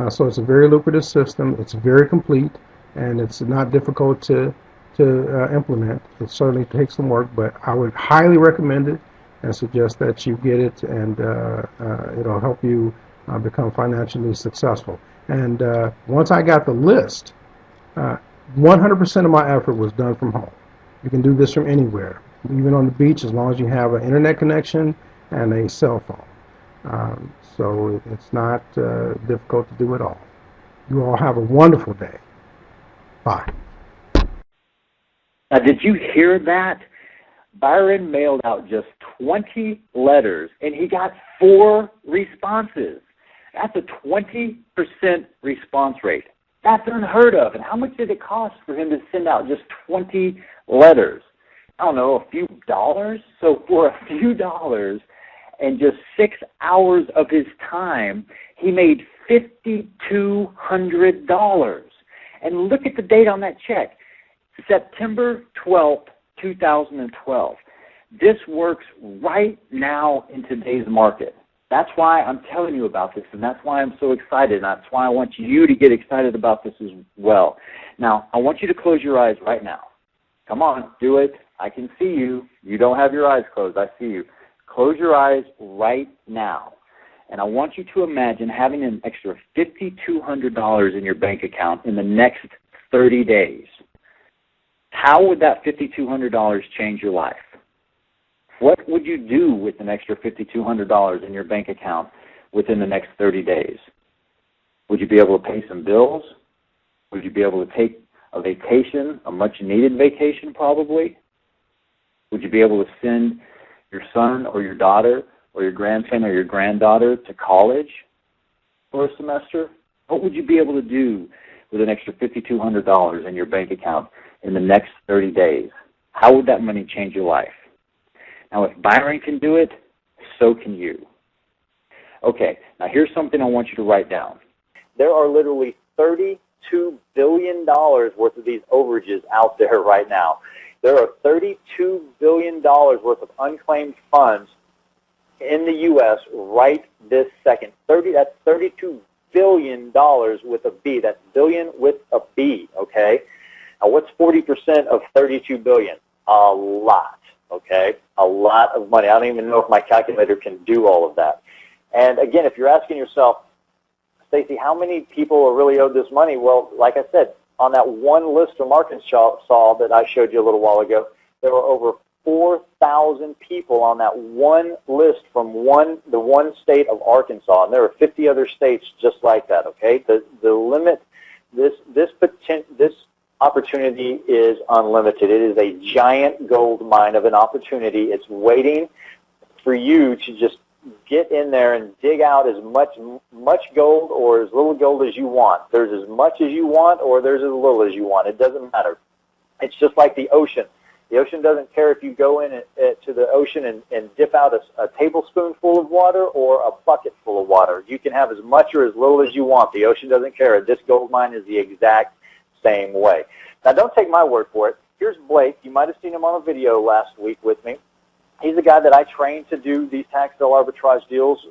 So it's a very lucrative system. It's very complete, and it's not difficult to implement. It certainly takes some work, but I would highly recommend it and suggest that you get it, and it'll help you become financially successful. And once I got the list, 100% of my effort was done from home. You can do this from anywhere, even on the beach, as long as you have an internet connection and a cell phone. So it's not difficult to do at all. You all have a wonderful day. Bye. Now, did you hear that? Byron mailed out just 20 letters, and he got 4 responses. That's a 20% response rate. That's unheard of. And how much did it cost for him to send out just 20 letters? I don't know, a few dollars? So for a few dollars and just 6 hours of his time, he made $5,200. And look at the date on that check, September 12th, 2012. This works right now in today's market. That's why I'm telling you about this, and that's why I'm so excited, and that's why I want you to get excited about this as well. Now, I want you to close your eyes right now. Come on, do it. I can see you. You don't have your eyes closed. I see you. Close your eyes right now, and I want you to imagine having an extra $5,200 in your bank account in the next 30 days. How would that $5,200 change your life? What would you do with an extra $5,200 in your bank account within the next 30 days? Would you be able to pay some bills? Would you be able to take a vacation, a much-needed vacation probably? Would you be able to send your son or your daughter or your grandson or your granddaughter to college for a semester? What would you be able to do with an extra $5,200 in your bank account in the next 30 days? How would that money change your life? Now, if Byron can do it, so can you. Okay, now here's something I want you to write down. There are literally $32 billion worth of these overages out there right now. There are $32 billion worth of unclaimed funds in the U.S. right this second. That's $32 billion with a B. That's billion with a B, okay? Now, what's 40% of $32 billion? A lot, okay? A lot of money. I don't even know if my calculator can do all of that. And again, if you're asking yourself, Stacy, how many people are really owed this money? Well, like I said, on that one list from Arkansas that I showed you a little while ago, there were over 4,000 people on that one list from the one state of Arkansas, and there are 50 other states just like that. Okay, the limit, this opportunity is unlimited. It is a giant gold mine of an opportunity. It's waiting for you to just get in there and dig out as much gold or as little gold as you want. There's as much as you want or there's as little as you want. It doesn't matter. It's just like the ocean. The ocean doesn't care if you go in to the ocean and dip out a tablespoon full of water or a bucket full of water. You can have as much or as little as you want. The ocean doesn't care. This gold mine is the exact same way. Now, don't take my word for it. Here's Blake. You might have seen him on a video last week with me. He's the guy that I trained to do these tax sale arbitrage deals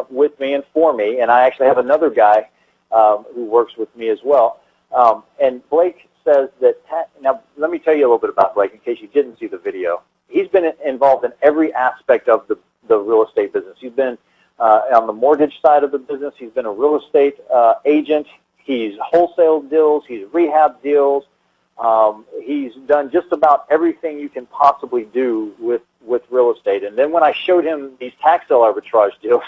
with me and for me, and I actually have another guy who works with me as well. And Blake says that, now let me tell you a little bit about Blake in case you didn't see the video. He's been involved in every aspect of the real estate business. He's been on the mortgage side of the business. He's been a real estate agent. He's wholesale deals. He's rehab deals. He's done just about everything you can possibly do with real estate. And then when I showed him these tax sale arbitrage deals,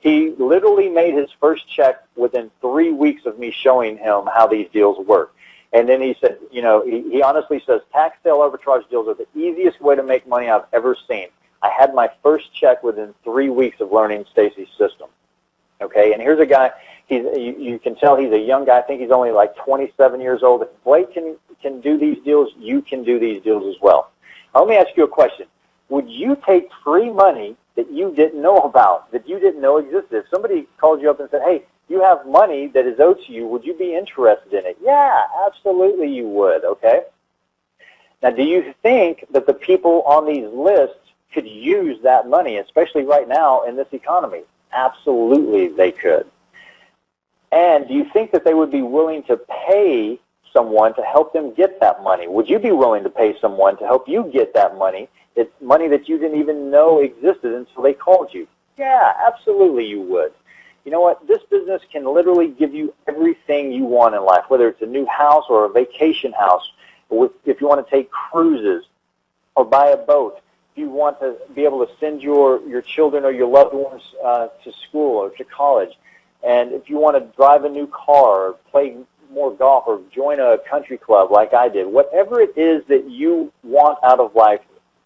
he literally made his first check within 3 weeks of me showing him how these deals work. And then he said, you know, he honestly says, tax sale arbitrage deals are the easiest way to make money I've ever seen. I had my first check within 3 weeks of learning Stacy's system. Okay, and here's a guy, you can tell he's a young guy. I think he's only like 27 years old. If Blake can do these deals, you can do these deals as well. Now, let me ask you a question. Would you take free money that you didn't know about, that you didn't know existed? If somebody called you up and said, hey, you have money that is owed to you, would you be interested in it? Yeah, absolutely you would, okay? Now, do you think that the people on these lists could use that money, especially right now in this economy? Absolutely they could. And do you think that they would be willing to pay someone to help them get that money? Would you be willing to pay someone to help you get that money? It's money that you didn't even know existed until they called you. Yeah, absolutely you would. You know what? This business can literally give you everything you want in life, whether it's a new house or a vacation house, if you want to take cruises or buy a boat, if you want to be able to send your children or your loved ones to school or to college, and if you want to drive a new car or play more golf or join a country club like I did, whatever it is that you want out of life,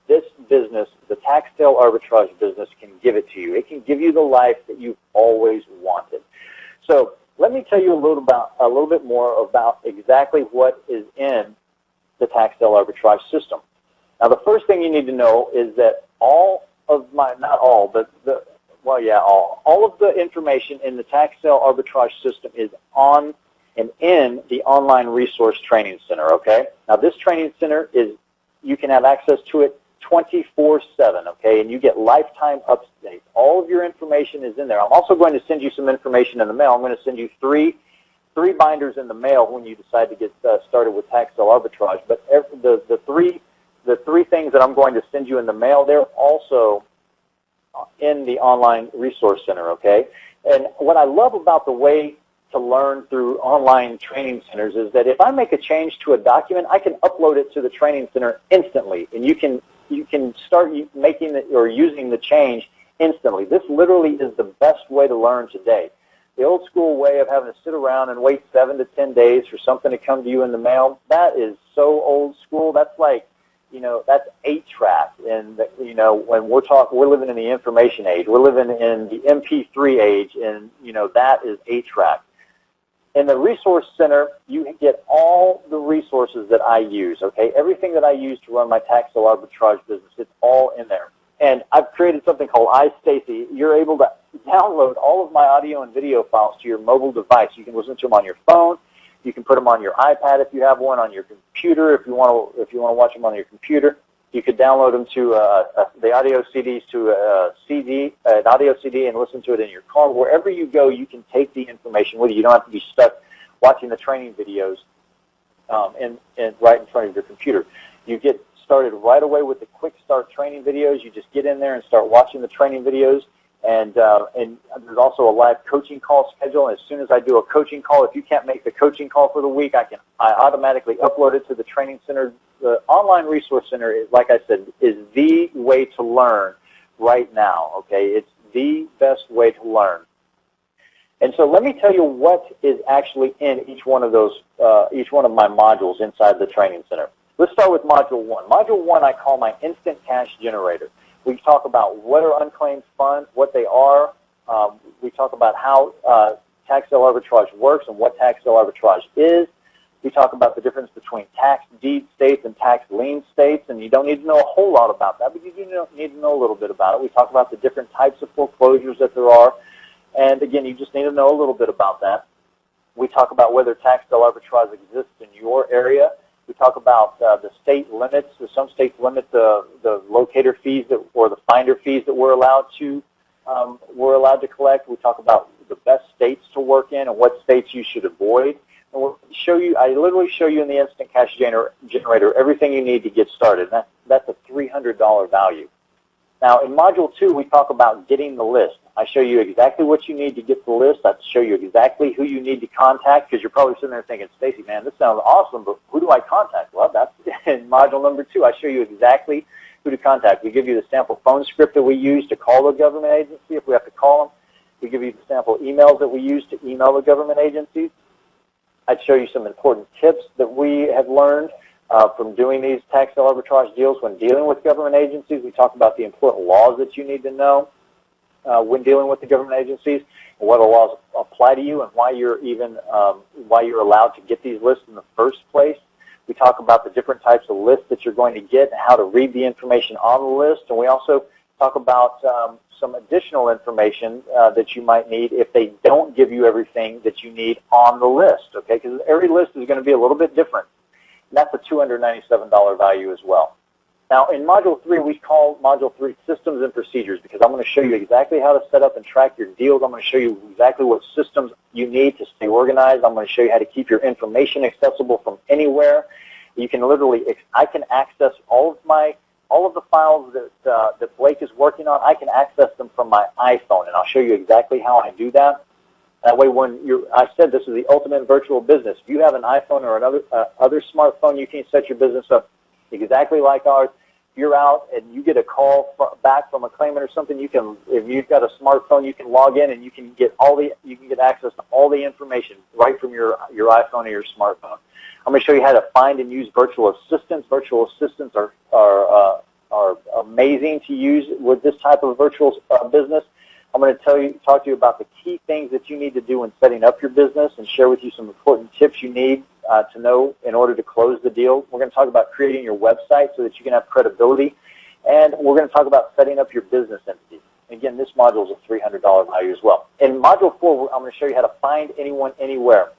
this business, the tax sale arbitrage business, can give it to you. It can give you the life that you've always wanted. So let me tell you a little bit more about exactly what is in the tax sale arbitrage system. Now, the first thing you need to know is that all of the information in the tax sale arbitrage system is on and in the online resource training center, okay? Now, this training center you can have access to it 24/7, okay, and you get lifetime updates. All of your information is in there. I'm also going to send you some information in the mail. I'm going to send you three binders in the mail when you decide to get started with tax sale arbitrage. But the three things that I'm going to send you in the mail, they're also in the online resource center, okay? And what I love about the way to learn through online training centers is that if I make a change to a document, I can upload it to the training center instantly, and you can start making it or using the change instantly. This literally is the best way to learn today. The old school way of having to sit around and wait 7 to 10 days for something to come to you in the mail, that is so old school. That's like, that's 8-track, and when we're living in the information age. We're living in the MP3 age, and that is 8-track. In the resource center, you get all the resources that I use, okay? Everything that I use to run my tax sale arbitrage business, it's all in there. And I've created something called iStacy. You're able to download all of my audio and video files to your mobile device. You can listen to them on your phone. You can put them on your iPad if you have one, on your computer if you want to watch them on your computer. You could download them to the audio CDs to an audio CD, and listen to it in your car. Wherever you go, you can take the information with you. You don't have to be stuck watching the training videos right in front of your computer. You get started right away with the quick start training videos. You just get in there and start watching the training videos. And there's also a live coaching call schedule. And as soon as I do a coaching call, if you can't make the coaching call for the week, I automatically upload it to the training center. The online resource center, like I said, is the way to learn right now. Okay, it's the best way to learn. And so let me tell you what is actually in each one of my modules inside the training center. Let's start with Module 1. Module 1 I call my Instant Cash Generator. We talk about what are unclaimed funds, what they are. We talk about how tax sale arbitrage works and what tax sale arbitrage is. We talk about the difference between tax deed states and tax lien states, and you don't need to know a whole lot about that, but you do need to know a little bit about it. We talk about the different types of foreclosures that there are, and again, you just need to know a little bit about that. We talk about whether tax sale arbitrage exists in your area. We talk about the state limits. Some states limit the locator fees or the finder fees that we're allowed to collect. We talk about the best states to work in and what states you should avoid. And I literally show you in the Instant Cash Generator everything you need to get started. That's a $300 value. Now, in Module 2, we talk about getting the list. I show you exactly what you need to get the list. I show you exactly who you need to contact, because you're probably sitting there thinking, Stacy, man, this sounds awesome, but who do I contact? Well, that's in Module number 2. I show you exactly who to contact. We give you the sample phone script that we use to call the government agency if we have to call them. We give you the sample emails that we use to email the government agencies. I'd show you some important tips that we have learned from doing these tax sale arbitrage deals when dealing with government agencies. We talk about the important laws that you need to know when dealing with the government agencies, and what laws apply to you, and why you're allowed to get these lists in the first place. We talk about the different types of lists that you're going to get and how to read the information on the list, and we also talk about some additional information that you might need if they don't give you everything that you need on the list, okay? Because every list is going to be a little bit different. And that's a $297 value as well. Now, in Module 3, we call Module 3 Systems and Procedures, because I'm going to show you exactly how to set up and track your deals. I'm going to show you exactly what systems you need to stay organized. I'm going to show you how to keep your information accessible from anywhere. You can literally, I can access all of the files that Blake is working on. I can access them from my iPhone, and I'll show you exactly how I do that. That way, I said this is the ultimate virtual business. If you have an iPhone or another other smartphone, you can set your business up exactly like ours. If you're out and you get a call back from a claimant or something, if you've got a smartphone, you can log in and you can get access to all the information right from your iPhone or your smartphone. I'm going to show you how to find and use virtual assistants. Virtual assistants are amazing to use with this type of virtual business. I'm going to talk to you about the key things that you need to do when setting up your business, and share with you some important tips you need to know in order to close the deal. We're going to talk about creating your website so that you can have credibility, and we're going to talk about setting up your business entity. Again, this module is a $300 value as well. In Module 4, I'm going to show you how to find anyone anywhere.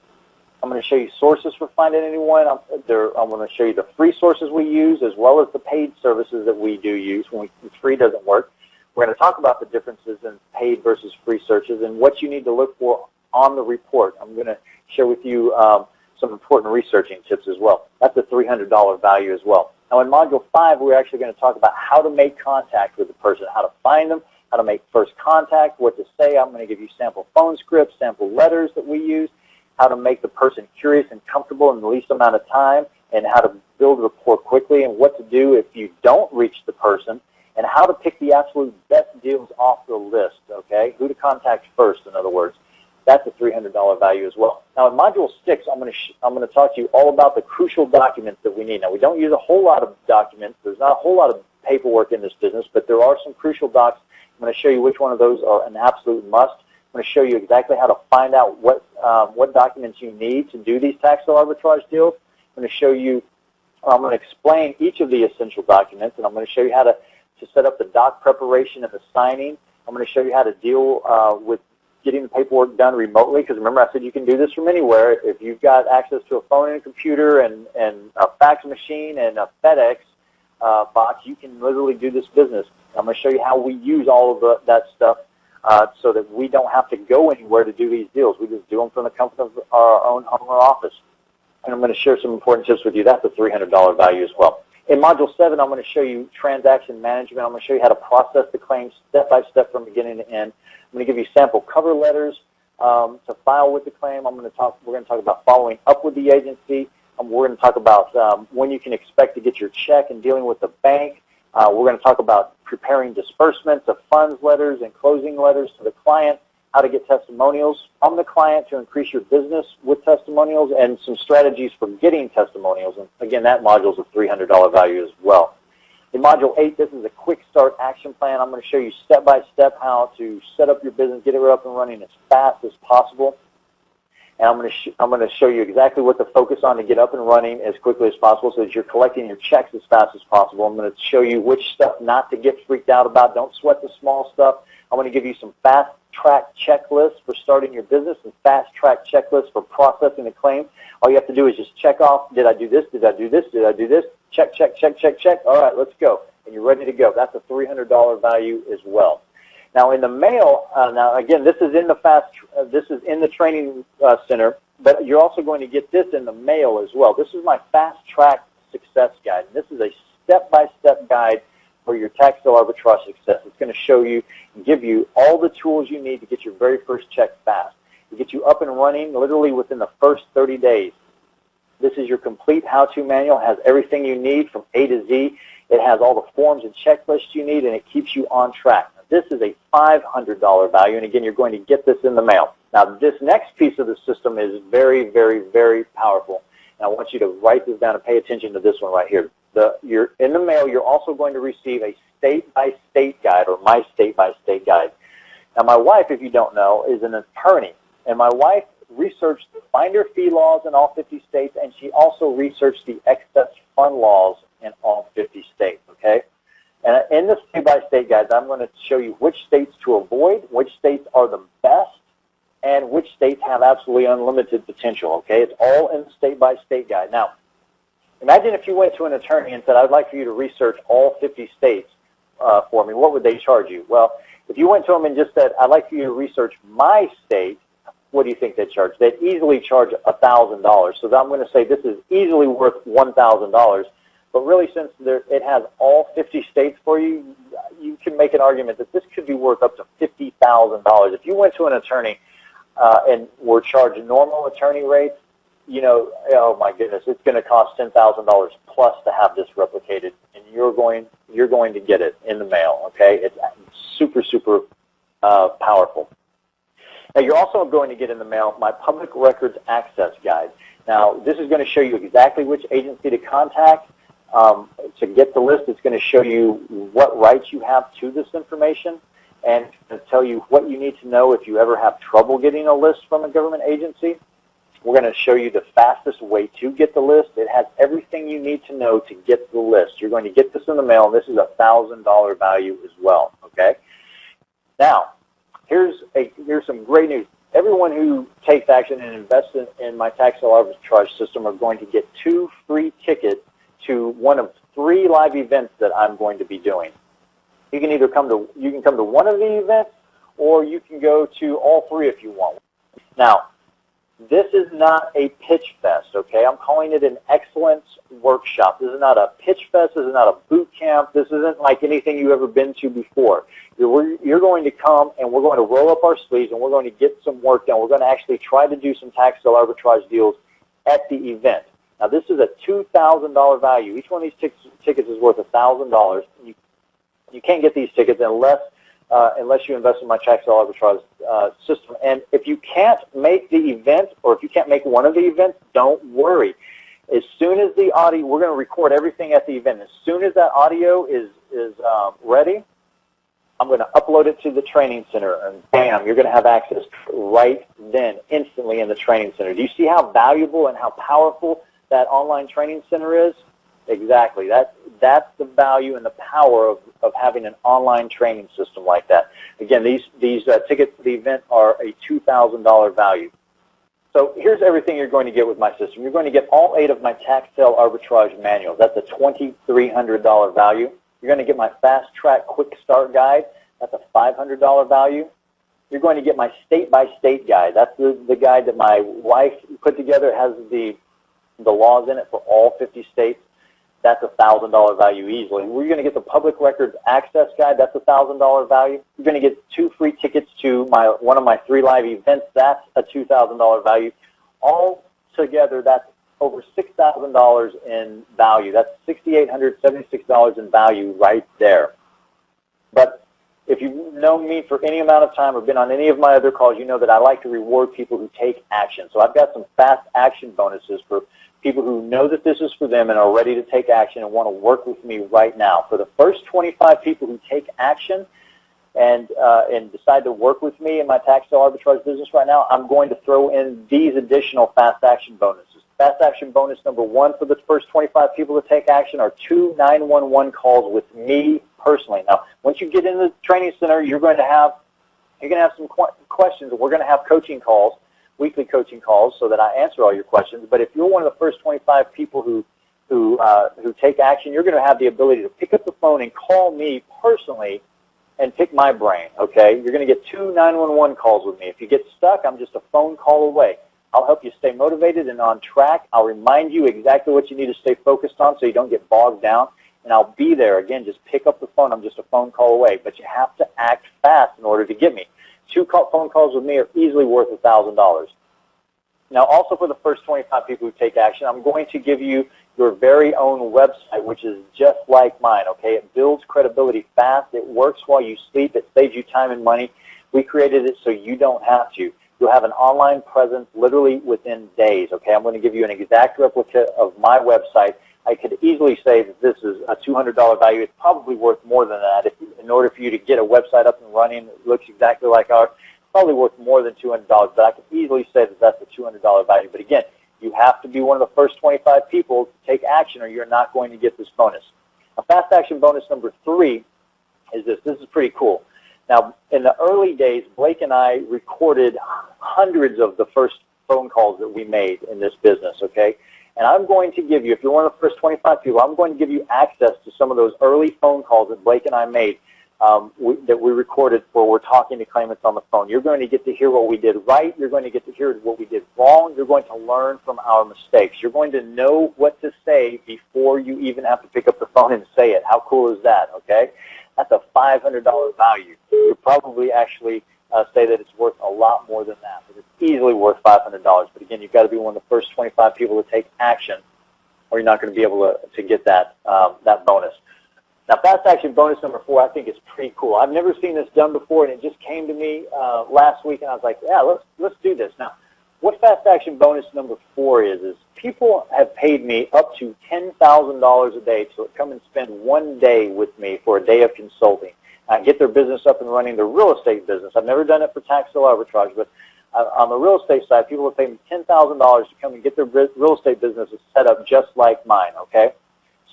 I'm going to show you sources for finding anyone. I'm going to show you the free sources we use, as well as the paid services that we do use when free doesn't work. We're going to talk about the differences in paid versus free searches and what you need to look for on the report. I'm going to share with you some important researching tips as well. That's a $300 value as well. Now, in Module 5, we're actually going to talk about how to make contact with the person, how to find them, how to make first contact, what to say. I'm going to give you sample phone scripts, sample letters that we use, how to make the person curious and comfortable in the least amount of time, and how to build rapport quickly, and what to do if you don't reach the person, and how to pick the absolute best deals off the list, okay? Who to contact first, in other words. That's a $300 value as well. Now, in Module 6, I'm going to talk to you all about the crucial documents that we need. Now, we don't use a whole lot of documents. There's not a whole lot of paperwork in this business, but there are some crucial docs. I'm going to show you which one of those are an absolute must. I'm going to show you exactly how to find out what documents you need to do these tax sale arbitrage deals. I'm going to explain each of the essential documents, and I'm going to show you how to set up the doc preparation and the signing. I'm going to show you how to deal with getting the paperwork done remotely, because remember I said you can do this from anywhere. If you've got access to a phone and a computer and a fax machine and a FedEx box, you can literally do this business. I'm going to show you how we use all of that stuff so that we don't have to go anywhere to do these deals. We just do them from the comfort of our own home or office. And I'm going to share some important tips with you. That's a $300 value as well. In Module 7, I'm going to show you transaction management. I'm going to show you how to process the claims step by step from beginning to end. I'm going to give you sample cover letters to file with the claim. We're going to talk about following up with the agency. We're going to talk about when you can expect to get your check and dealing with the bank. We're going to talk about preparing disbursements of funds letters and closing letters to the client, how to get testimonials from the client to increase your business with testimonials, and some strategies for getting testimonials. And again, that module is a $300 value as well. In Module 8, this is a quick start action plan. I'm going to show you step by step how to set up your business, get it up and running as fast as possible. And I'm going to show you exactly what to focus on to get up and running as quickly as possible so that you're collecting your checks as fast as possible. I'm going to show you which stuff not to get freaked out about. Don't sweat the small stuff. I'm going to give you some fast-track checklists for starting your business and fast-track checklists for processing a claim. All you have to do is just check off, did I do this, did I do this, did I do this? Check, check, check, check, check. All right, let's go. And you're ready to go. That's a $300 value as well. Now, in the mail, now again, this is in the training center, but you're also going to get this in the mail as well. This is my fast-track success guide. And this is a step-by-step guide for your tax sale arbitrage success. It's going to show you and give you all the tools you need to get your very first check fast. To get you up and running literally within the first 30 days. This is your complete how-to manual. It has everything you need from A to Z. It has all the forms and checklists you need, and it keeps you on track. Now, this is a $500 value, and again, you're going to get this in the mail. Now, this next piece of the system is very, very, very powerful, and I want you to write this down and pay attention to this one right here. You're in the mail, you're also going to receive a state-by-state guide, or my state-by-state guide. Now, my wife, if you don't know, is an attorney, and my wife researched the finder fee laws in all 50 states, and she also researched the excess fund laws in all 50 states, okay? And in the state-by-state guides, I'm going to show you which states to avoid, which states are the best, and which states have absolutely unlimited potential, okay? It's all in the state-by-state guide. Now, imagine if you went to an attorney and said, I'd like for you to research all 50 states for me. What would they charge you? Well, if you went to them and just said, I'd like for you to research my state, what do you think they'd charge? They'd easily charge $1,000. So I'm going to say this is easily worth $1,000. But really, since it has all 50 states for you, you can make an argument that this could be worth up to $50,000. If you went to an attorney and were charged normal attorney rates, you know, oh my goodness, it's going to cost $10,000 plus to have this replicated, and you're going to get it in the mail. Okay, it's super, super powerful. Now, you're also going to get in the mail my Public Records Access Guide. Now, this is going to show you exactly which agency to contact. To get the list, it's going to show you what rights you have to this information, and to tell you what you need to know if you ever have trouble getting a list from a government agency. We're going to show you the fastest way to get the list. It has everything you need to know to get the list. You're going to get this in the mail, and this is a $1,000 value as well, okay? Now, here's some great news. Everyone who takes action and invests in my tax sale arbitrage system are going to get 2 free tickets to one of 3 live events that I'm going to be doing. You can either come to one of the events, or you can go to all 3 if you want. Now, this is not a pitch fest, okay? I'm calling it an excellence workshop. This is not a pitch fest. This is not a boot camp. This isn't like anything you've ever been to before. You're going to come, and we're going to roll up our sleeves, and we're going to get some work done. We're going to actually try to do some tax sale arbitrage deals at the event. Now, this is a $2,000 value. Each one of these tickets is worth $1,000. You can't get these tickets unless you invest in my tax sale arbitrage system. And if you can't make the event, or if you can't make one of the events, don't worry. As soon as the audio, we're going to record everything at the event. As soon as that audio is ready, I'm going to upload it to the training center, and bam, you're going to have access right then, instantly in the training center. Do you see how valuable and how powerful that online training center is? Exactly. That's the value and the power of having an online training system like that. Again, these tickets to the event are a $2,000 value. So here's everything you're going to get with my system. You're going to get all 8 of my tax sale arbitrage manuals. That's a $2,300 value. You're going to get my fast track quick start guide. That's a $500 value. You're going to get my state-by-state guide. That's the guide that my wife put together. It has the laws in it for all 50 states. That's a $1,000 value easily. We're going to get the Public Records Access Guide. That's a $1,000 value. You're going to get 2 free tickets to one of my 3 live events. That's a $2,000 value. All together, that's over $6,000 in value. That's $6,876 in value right there. But if you've known me for any amount of time or been on any of my other calls, you know that I like to reward people who take action. So I've got some fast action bonuses for people who know that this is for them and are ready to take action and want to work with me right now. For the first 25 people who take action and decide to work with me in my tax sale arbitrage business right now, I'm going to throw in these additional fast action bonuses. Fast action bonus number 1 for the first 25 people to take action are 2 911 calls with me personally. Now, once you get in the training center, you're going to have some questions, and we're going to have coaching calls, weekly coaching calls, so that I answer all your questions. But if you're one of the first 25 people who take action, you're going to have the ability to pick up the phone and call me personally and pick my brain, okay? You're going to get 2 911 calls with me. If you get stuck, I'm just a phone call away. I'll help you stay motivated and on track. I'll remind you exactly what you need to stay focused on so you don't get bogged down. and I'll be there. Again, just pick up the phone. I'm just a phone call away. But you have to act fast in order to get me. 2 phone calls with me are easily worth $1,000. Now, also for the first 25 people who take action, I'm going to give you your very own website, which is just like mine, okay? It builds credibility fast. It works while you sleep. It saves you time and money. We created it so you don't have to. You'll have an online presence literally within days, okay? I'm going to give you an exact replica of my website. I could easily say that this is a $200 value. It's probably worth more than that. In order for you to get a website up and running that looks exactly like ours, probably worth more than $200, but I can easily say that that's a $200 value. But again, you have to be one of the first 25 people to take action or you're not going to get this bonus. A fast action bonus number 3 is this. This is pretty cool. Now, in the early days, Blake and I recorded hundreds of the first phone calls that we made in this business, okay? And I'm going to give you, if you're one of the first 25 people, I'm going to give you access to some of those early phone calls that Blake and I made that we recorded where we're talking to claimants on the phone. You're going to get to hear what we did right. You're going to get to hear what we did wrong. You're going to learn from our mistakes. You're going to know what to say before you even have to pick up the phone and say it. How cool is that, okay? That's a $500 value. You probably actually say that it's worth a lot more than that, but it's easily worth $500. But again, you've got to be one of the first 25 people to take action or you're not going to be able to get that, that bonus. Now, fast action bonus number 4, I think is pretty cool. I've never seen this done before, and it just came to me last week, and I was like, yeah, let's do this. Now, what fast action bonus number 4 is people have paid me up to $10,000 a day to come and spend 1 day with me for a day of consulting. Get their business up and running, their real estate business. I've never done it for tax sale arbitrage, but on the real estate side, people have paid me $10,000 to come and get their real estate businesses set up just like mine, okay?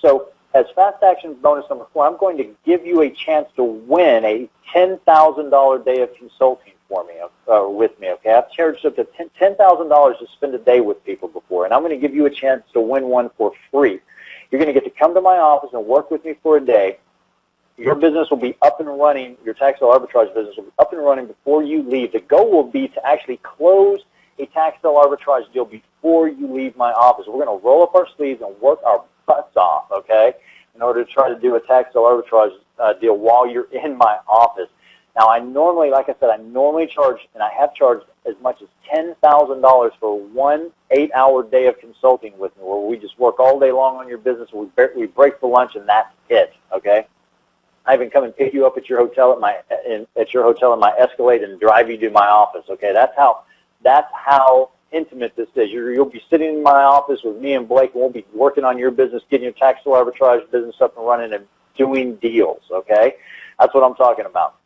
So as fast action bonus number 4, I'm going to give you a chance to win a $10,000 day of consulting for me, with me, okay? I've charged up to $10,000 to spend a day with people before, and I'm going to give you a chance to win one for free. You're going to get to come to my office and work with me for a day. Your business will be up and running, your tax sale arbitrage business will be up and running before you leave. The goal will be to actually close a tax sale arbitrage deal before you leave my office. We're going to roll up our sleeves and work our butts off, okay, in order to try to do a tax sale arbitrage deal while you're in my office. Now, I normally, like I said, I normally charge, and I have charged as much as $10,000 for 1 8-hour day of consulting with me, where we just work all day long on your business, we break for lunch, and that's it, okay? I even come and pick you up at your hotel in my Escalade and drive you to my office, okay? That's how intimate this is. You'll be sitting in my office with me and Blake, and we'll be working on your business, getting your tax sale arbitrage business up and running and doing deals, okay? That's what I'm talking about.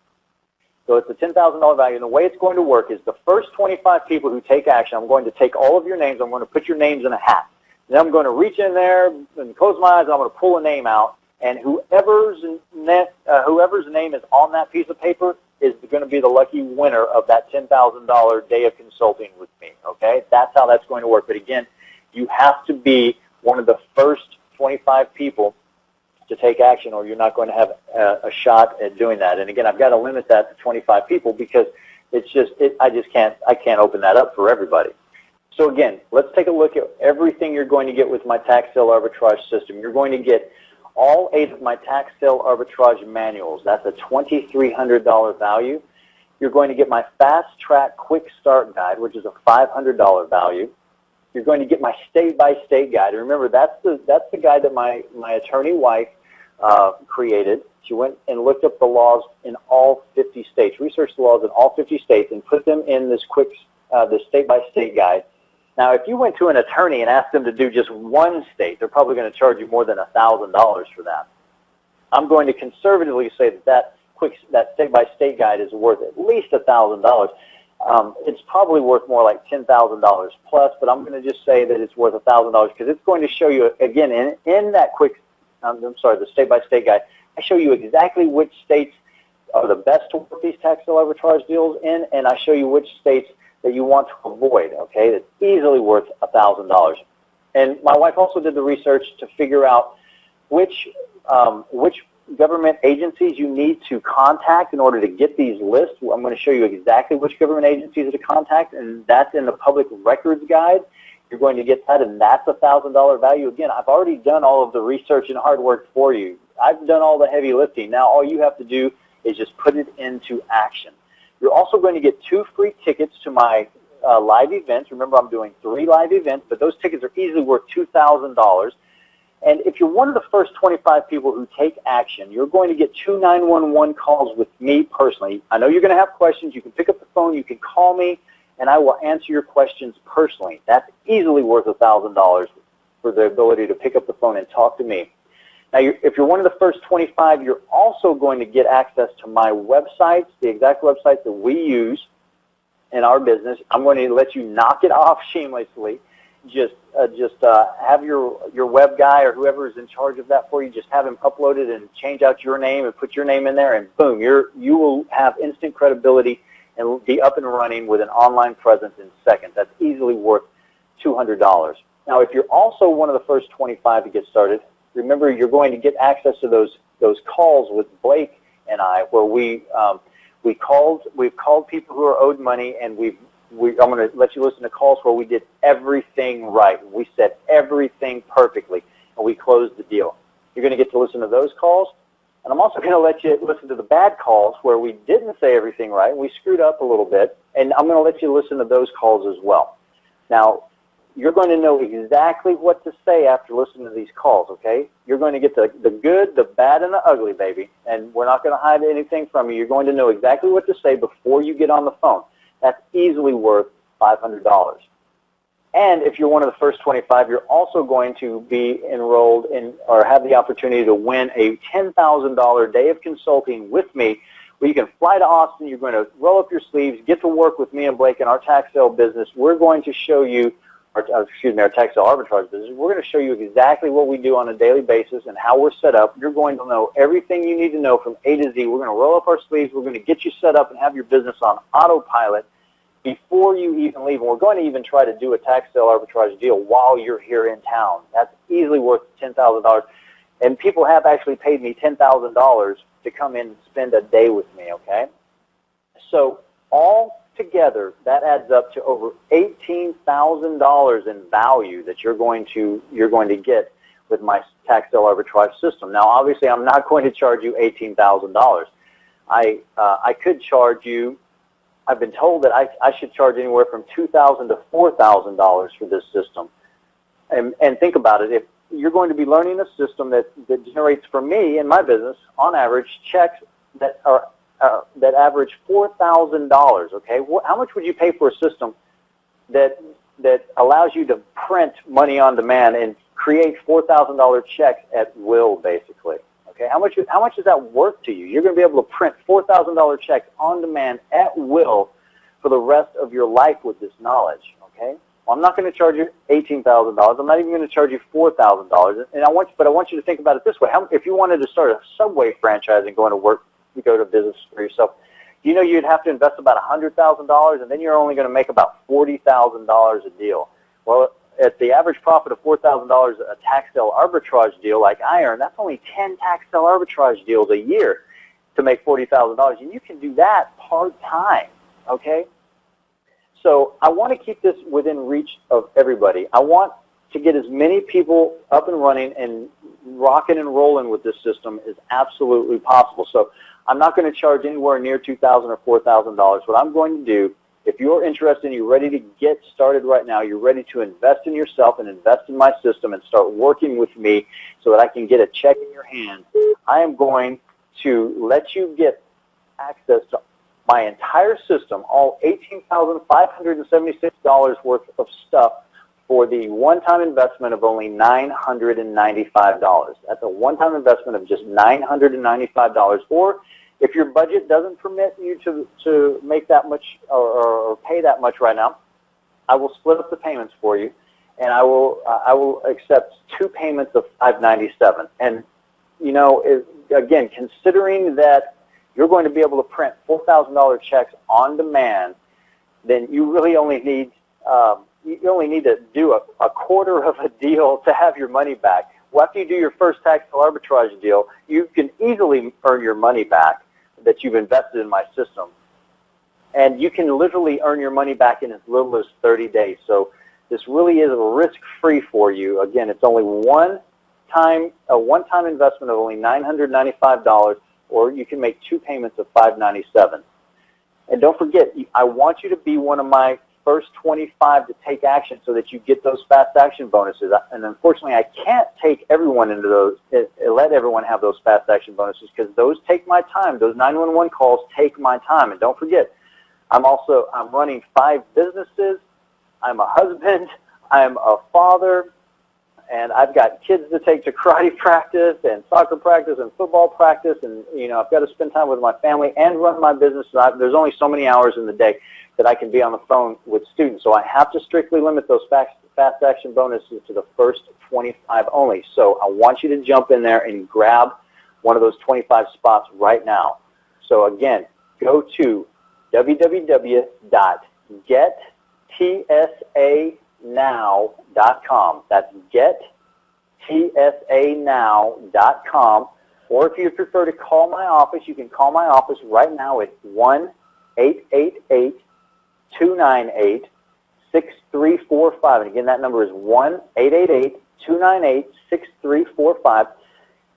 So it's a $10,000 value, and the way it's going to work is the first 25 people who take action, I'm going to take all of your names, I'm going to put your names in a hat. Then I'm going to reach in there and close my eyes, and I'm going to pull a name out, and whoever's name is on that piece of paper is going to be the lucky winner of that $10,000 day of consulting with me, okay? That's how that's going to work. But again, you have to be one of the first 25 people to take action or you're not going to have a shot at doing that. And again, I've got to limit that to 25 people because I can't open that up for everybody. So again, let's take a look at everything you're going to get with my tax sale arbitrage system. You're going to get all 8 of my tax sale arbitrage manuals. That's a $2,300 value. You're going to get my fast track quick start guide, which is a $500 value. You're going to get my state-by-state guide. And remember, that's the guide that my attorney wife created. She went and looked up the laws in all 50 states, researched the laws in all 50 states, and put them in this state-by-state guide. Now, if you went to an attorney and asked them to do just one state, they're probably going to charge you more than $1,000 for that. I'm going to conservatively say that state-by-state guide is worth at least $1,000. It's probably worth more like $10,000 plus, but I'm going to just say that it's worth $1,000 because it's going to show you, again, in that the state-by-state guide, I show you exactly which states are the best to work these tax sale arbitrage deals in, and I show you which states that you want to avoid, okay? That's easily worth $1,000. And my wife also did the research to figure out which government agencies you need to contact in order to get these lists. I'm going to show you exactly which government agencies to contact, and that's in the public records guide. You're going to get that, and that's a $1,000 value. Again, I've already done all of the research and hard work for you. I've done all the heavy lifting. Now all you have to do is just put it into action. You're also going to get 2 free tickets to my live events. Remember, I'm doing 3 live events, but those tickets are easily worth $2,000. And if you're one of the first 25 people who take action, you're going to get 2 911 calls with me personally. I know you're going to have questions. You can pick up the phone. You can call me, and I will answer your questions personally. That's easily worth $1,000 for the ability to pick up the phone and talk to me. Now, if you're one of the first 25, you're also going to get access to my websites, the exact websites that we use in our business. I'm going to let you knock it off shamelessly. Just have your web guy or whoever is in charge of that for you, just have him upload it and change out your name and put your name in there, and boom, you will have instant credibility and be up and running with an online presence in seconds. That's easily worth $200. Now, if you're also one of the first 25 to get started, remember you're going to get access to those calls with Blake and I, where we've called people who are owed money, and I'm going to let you listen to calls where we did everything right. We said everything perfectly, and we closed the deal. You're going to get to listen to those calls, and I'm also going to let you listen to the bad calls where we didn't say everything right. We screwed up a little bit, and I'm going to let you listen to those calls as well. Now, you're going to know exactly what to say after listening to these calls, okay? You're going to get the good, the bad, and the ugly, baby, and we're not going to hide anything from you. You're going to know exactly what to say before you get on the phone. That's easily worth $500. And if you're one of the first 25, you're also going to be enrolled in or have the opportunity to win a $10,000 day of consulting with me, where you can fly to Austin. You're going to roll up your sleeves, get to work with me and Blake in our tax sale business. We're going to show you, our tax sale arbitrage business. We're going to show you exactly what we do on a daily basis and how we're set up. You're going to know everything you need to know from A to Z. We're going to roll up our sleeves. We're going to get you set up and have your business on autopilot before you even leave. And we're going to even try to do a tax sale arbitrage deal while you're here in town. That's easily worth $10,000. And people have actually paid me $10,000 to come in and spend a day with me, okay? So all together, that adds up to over $18,000 in value that you're going to get with my tax sale arbitrage system. Now, obviously, I'm not going to charge you $18,000. I could charge you. I've been told that I should charge anywhere from $2,000 to $4,000 for this system. And think about it. If you're going to be learning a system that generates for me in my business, on average, checks that average $4,000. Okay, how much would you pay for a system that allows you to print money on demand and create $4,000 checks at will, basically? Okay, how much is that worth to you? You're going to be able to print $4,000 checks on demand at will for the rest of your life with this knowledge. Okay, well, I'm not going to charge you $18,000. I'm not even going to charge you $4,000. And I want you to think about it this way: if you wanted to start a Subway franchise and go to business for yourself, you'd have to invest about $100,000, and then you're only going to make about $40,000 a deal. Well, at the average profit of $4,000 a tax sale arbitrage deal like I earn, that's only 10 tax sale arbitrage deals a year to make $40,000, and you can do that part-time, okay? So I want to keep this within reach of everybody. I want to get as many people up and running and rocking and rolling with this system as absolutely possible. So I'm not going to charge anywhere near $2,000 or $4,000. What I'm going to do, if you're interested and you're ready to get started right now, you're ready to invest in yourself and invest in my system and start working with me so that I can get a check in your hand, I am going to let you get access to my entire system, all $18,576 worth of stuff, for the one-time investment of only $995. That's a one-time investment of just $995. Or if your budget doesn't permit you to make that much or pay that much right now, I will split up the payments for you, and I will accept 2 payments of $597. And again, considering that you're going to be able to print $4,000 checks on demand, then you really only need to do a quarter of a deal to have your money back. Well, after you do your first tax sale arbitrage deal, you can easily earn your money back that you've invested in my system. And you can literally earn your money back in as little as 30 days. So This really is risk-free for you. Again, it's only a one-time investment of only $995, or you can make 2 payments of $597. And don't forget, I want you to be one of my first 25 to take action so that you get those fast action bonuses. And unfortunately, I can't take everyone into those, let everyone have those fast action bonuses, because those take my time. Those 911 calls take my time. And don't forget, I'm running 5 businesses. I'm a husband. I'm a father. And I've got kids to take to karate practice and soccer practice and football practice. And, I've got to spend time with my family and run my business. There's only so many hours in the day that I can be on the phone with students. So I have to strictly limit those fast action bonuses to the first 25 only. So I want you to jump in there and grab one of those 25 spots right now. So again, go to www.gettsanow.com. That's gettsanow.com. Or if you prefer to call my office, you can call my office right now at 1-888-298-6345. And again, that number is 1-888-298-6345.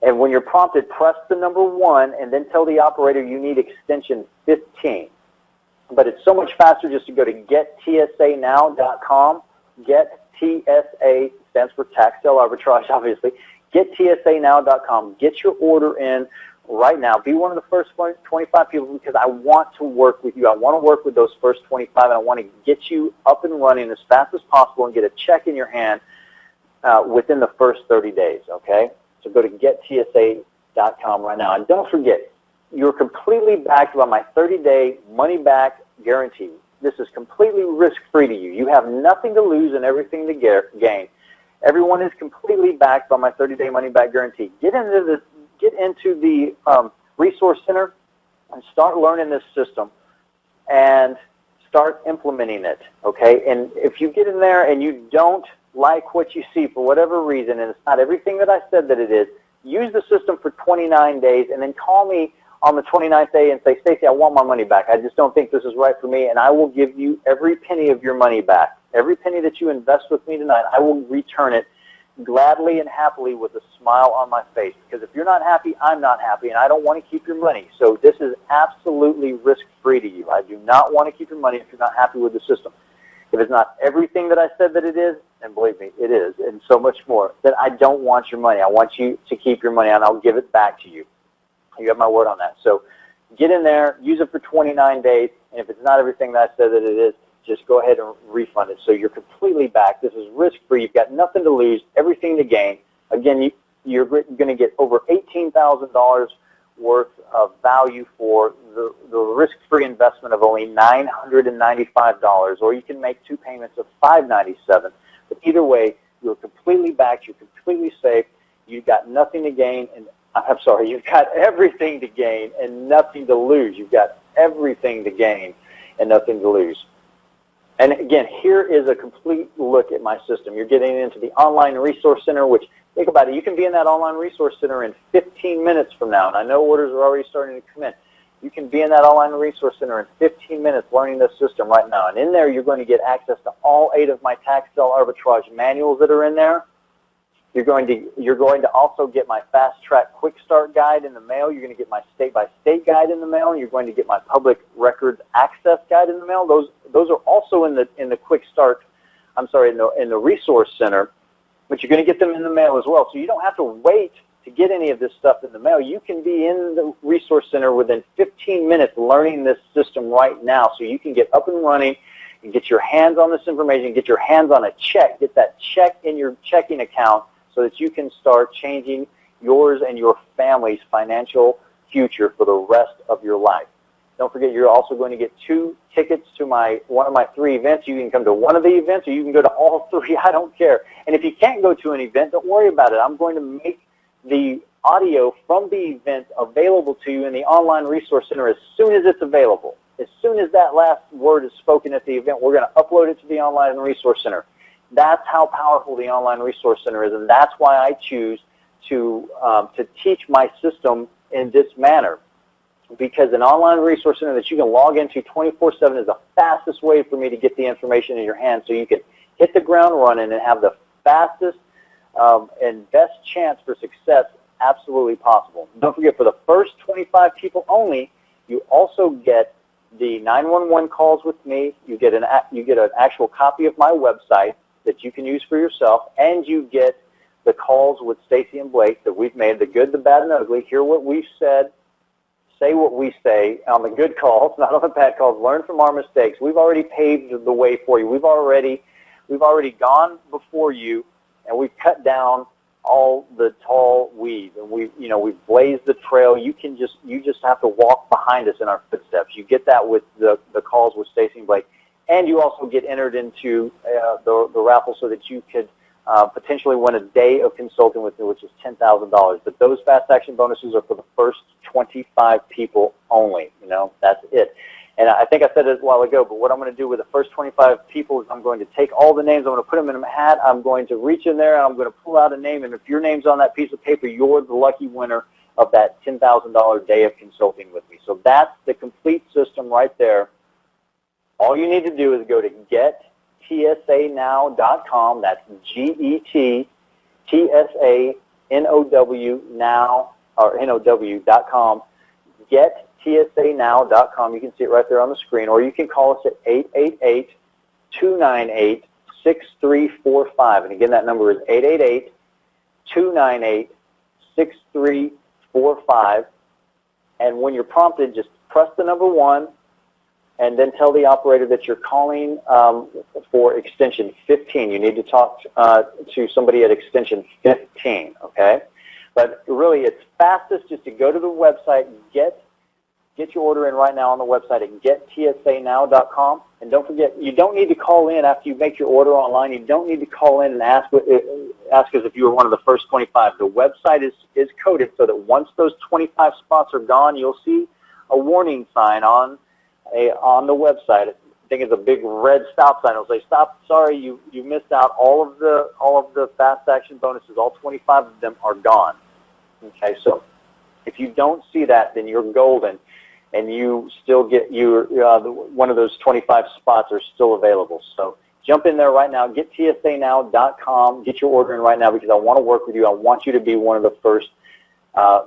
And when you're prompted, press the number 1 and then tell the operator you need extension 15. But it's so much faster just to go to gettSAnow.com. GetTSA stands for tax sale arbitrage, obviously. GetTSAnow.com. Get your order in right now. Be one of the first 25 people, because I want to work with you. I want to work with those first 25, and I want to get you up and running as fast as possible and get a check in your hand within the first 30 days, okay? So go to gettsa.com right now. And don't forget, you're completely backed by my 30-day money-back guarantee. This is completely risk-free to you. You have nothing to lose and everything to gain. Everyone is completely backed by my 30-day money-back guarantee. Get into the Resource Center and start learning this system and start implementing it, okay? And if you get in there and you don't like what you see for whatever reason, and it's not everything that I said that it is, use the system for 29 days and then call me on the 29th day and say, Stacy, I want my money back. I just don't think this is right for me, and I will give you every penny of your money back. Every penny that you invest with me tonight, I will return it gladly and happily with a smile on my face, because if you're not happy, I'm not happy, and I don't want to keep your money. So this is absolutely risk-free to you. I do not want to keep your money if you're not happy with the system. If it's not everything that I said that it is, and believe me, it is, and so much more, then I don't want your money. I want you to keep your money, and I'll give it back to you. You have my word on that. So get in there, use it for 29 days, and if it's not everything that I said that it is, just go ahead and refund it. So you're completely back. This is risk-free. You've got nothing to lose, everything to gain. Again, you're going to get over $18,000 worth of value for the risk-free investment of only $995, or you can make 2 payments of $597. But either way, you're completely backed. You're completely safe. You've got nothing to gain, and you've got everything to gain and nothing to lose. You've got everything to gain and nothing to lose. And again, here is a complete look at my system. You're getting into the Online Resource Center, which, think about it, you can be in that Online Resource Center in 15 minutes from now, and I know orders are already starting to come in. You can be in that Online Resource Center in 15 minutes learning this system right now. And in there, you're going to get access to all 8 of my tax sale arbitrage manuals that are in there. You're going to also get my Fast Track Quick Start Guide in the mail. You're going to get my State-by-State Guide in the mail. You're going to get my Public Records Access Guide in the mail. Those are also in the Quick Start. In the Resource Center, but you're going to get them in the mail as well. So you don't have to wait to get any of this stuff in the mail. You can be in the Resource Center within 15 minutes learning this system right now, so you can get up and running and get your hands on this information, get your hands on a check, get that check in your checking account, so that you can start changing yours and your family's financial future for the rest of your life. Don't forget, you're also going to get 2 tickets to one of my 3 events. You can come to one of the events, or you can go to all 3. I don't care. And if you can't go to an event, don't worry about it. I'm going to make the audio from the event available to you in the Online Resource Center as soon as it's available. As soon as that last word is spoken at the event, we're going to upload it to the Online Resource Center. That's how powerful the Online Resource Center is, and that's why I choose to teach my system in this manner. Because an Online Resource Center that you can log into 24/7 is the fastest way for me to get the information in your hands, so you can hit the ground running and have the fastest and best chance for success absolutely possible. Don't forget, for the first 25 people only, you also get the 911 calls with me. You get an actual copy of my website that you can use for yourself, and you get the calls with Stacy and Blake that we've made, the good, the bad, and ugly. Hear what we've said, say what we say on the good calls, not on the bad calls. Learn from our mistakes. We've already paved the way for you. We've already gone before you, and we've cut down all the tall weeds, and we've blazed the trail. You just have to walk behind us in our footsteps. You get that with the calls with Stacy and Blake, and you also get entered into the raffle so that you could potentially win a day of consulting with me, which is $10,000. But those fast action bonuses are for the first 25 people only. That's it. And I think I said it a while ago, but what I'm going to do with the first 25 people is I'm going to take all the names, I'm going to put them in a hat, I'm going to reach in there, and I'm going to pull out a name, and if your name's on that piece of paper, you're the lucky winner of that $10,000 day of consulting with me. So that's the complete system right there. All you need to do is go to gettSanow.com. That's GETTSANOW now, or NOW.com. GetTSANow.com. You can see it right there on the screen, or you can call us at 888-298-6345. And again, that number is 888-298-6345. And when you're prompted, just press the number 1, and then tell the operator that you're calling for extension 15. You need to talk to somebody at extension 15, okay? But really, it's fastest just to go to the website, get your order in right now on the website at gettSanow.com. And don't forget, you don't need to call in after you make your order online. You don't need to call in and ask us if you were one of the first 25. The website is coded so that once those 25 spots are gone, you'll see a warning sign on the website. I think it's a big red stop sign. It'll say, "Stop! Sorry, you missed out. All of the fast action bonuses, all 25 of them are gone." Okay, so if you don't see that, then you're golden, and you still get one of those 25 spots are still available. So jump in there right now. Get TSANow.com. Get your order in right now, because I want to work with you. I want you to be one of the first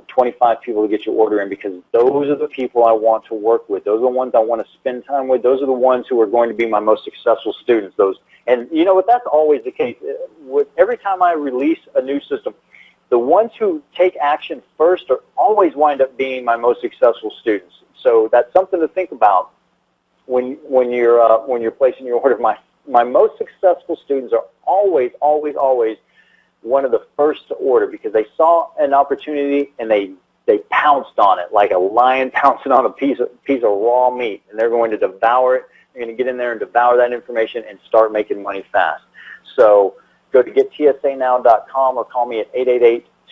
25 people to get your order in, because those are the people I want to work with. Those are the ones I want to spend time with. Those are the ones who are going to be my most successful students. And you know what? That's always the case. Every time I release a new system, the ones who take action first are always wind up being my most successful students. So that's something to think about when you're placing your order. My most successful students are always one of the first to order, because they saw an opportunity and they pounced on it like a lion pouncing on a piece of raw meat, and they're going to devour it. They're going to get in there and devour that information and start making money fast. So go to gettSanow.com or call me at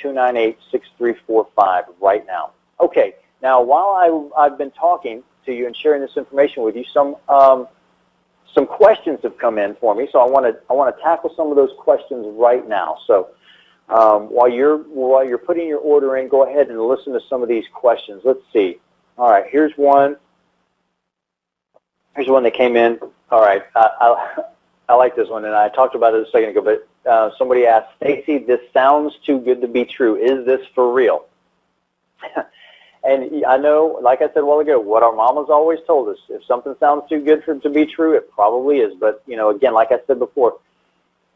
888-298-6345 right now. Okay, now while I've been talking to you and sharing this information with you, some questions have come in for me, so I want to tackle some of those questions right now. So while you're putting your order in, go ahead and listen to some of these questions. Let's see. All right, here's one. Here's one that came in. All right, I like this one, and I talked about it a second ago, but somebody asked, "Stacy, this sounds too good to be true. Is this for real?" And I know, like I said a while ago, what our mamas always told us: if something sounds too good to be true, it probably is. But again, like I said before,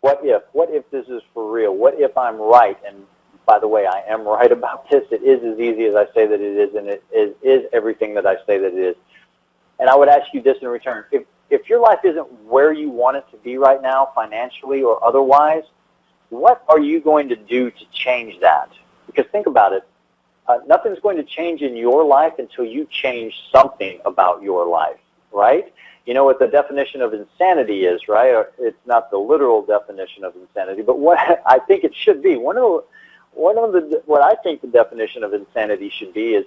what if this is for real? What if I'm right? And by the way, I am right about this. It is as easy as I say that it is, and it is everything that I say that it is. And I would ask you this in return: if your life isn't where you want it to be right now, financially or otherwise, what are you going to do to change that? Because think about it. Nothing's going to change in your life until you change something about your life, right? You know what the definition of insanity is, right? Or it's not the literal definition of insanity, but what I think it should be. What I think the definition of insanity should be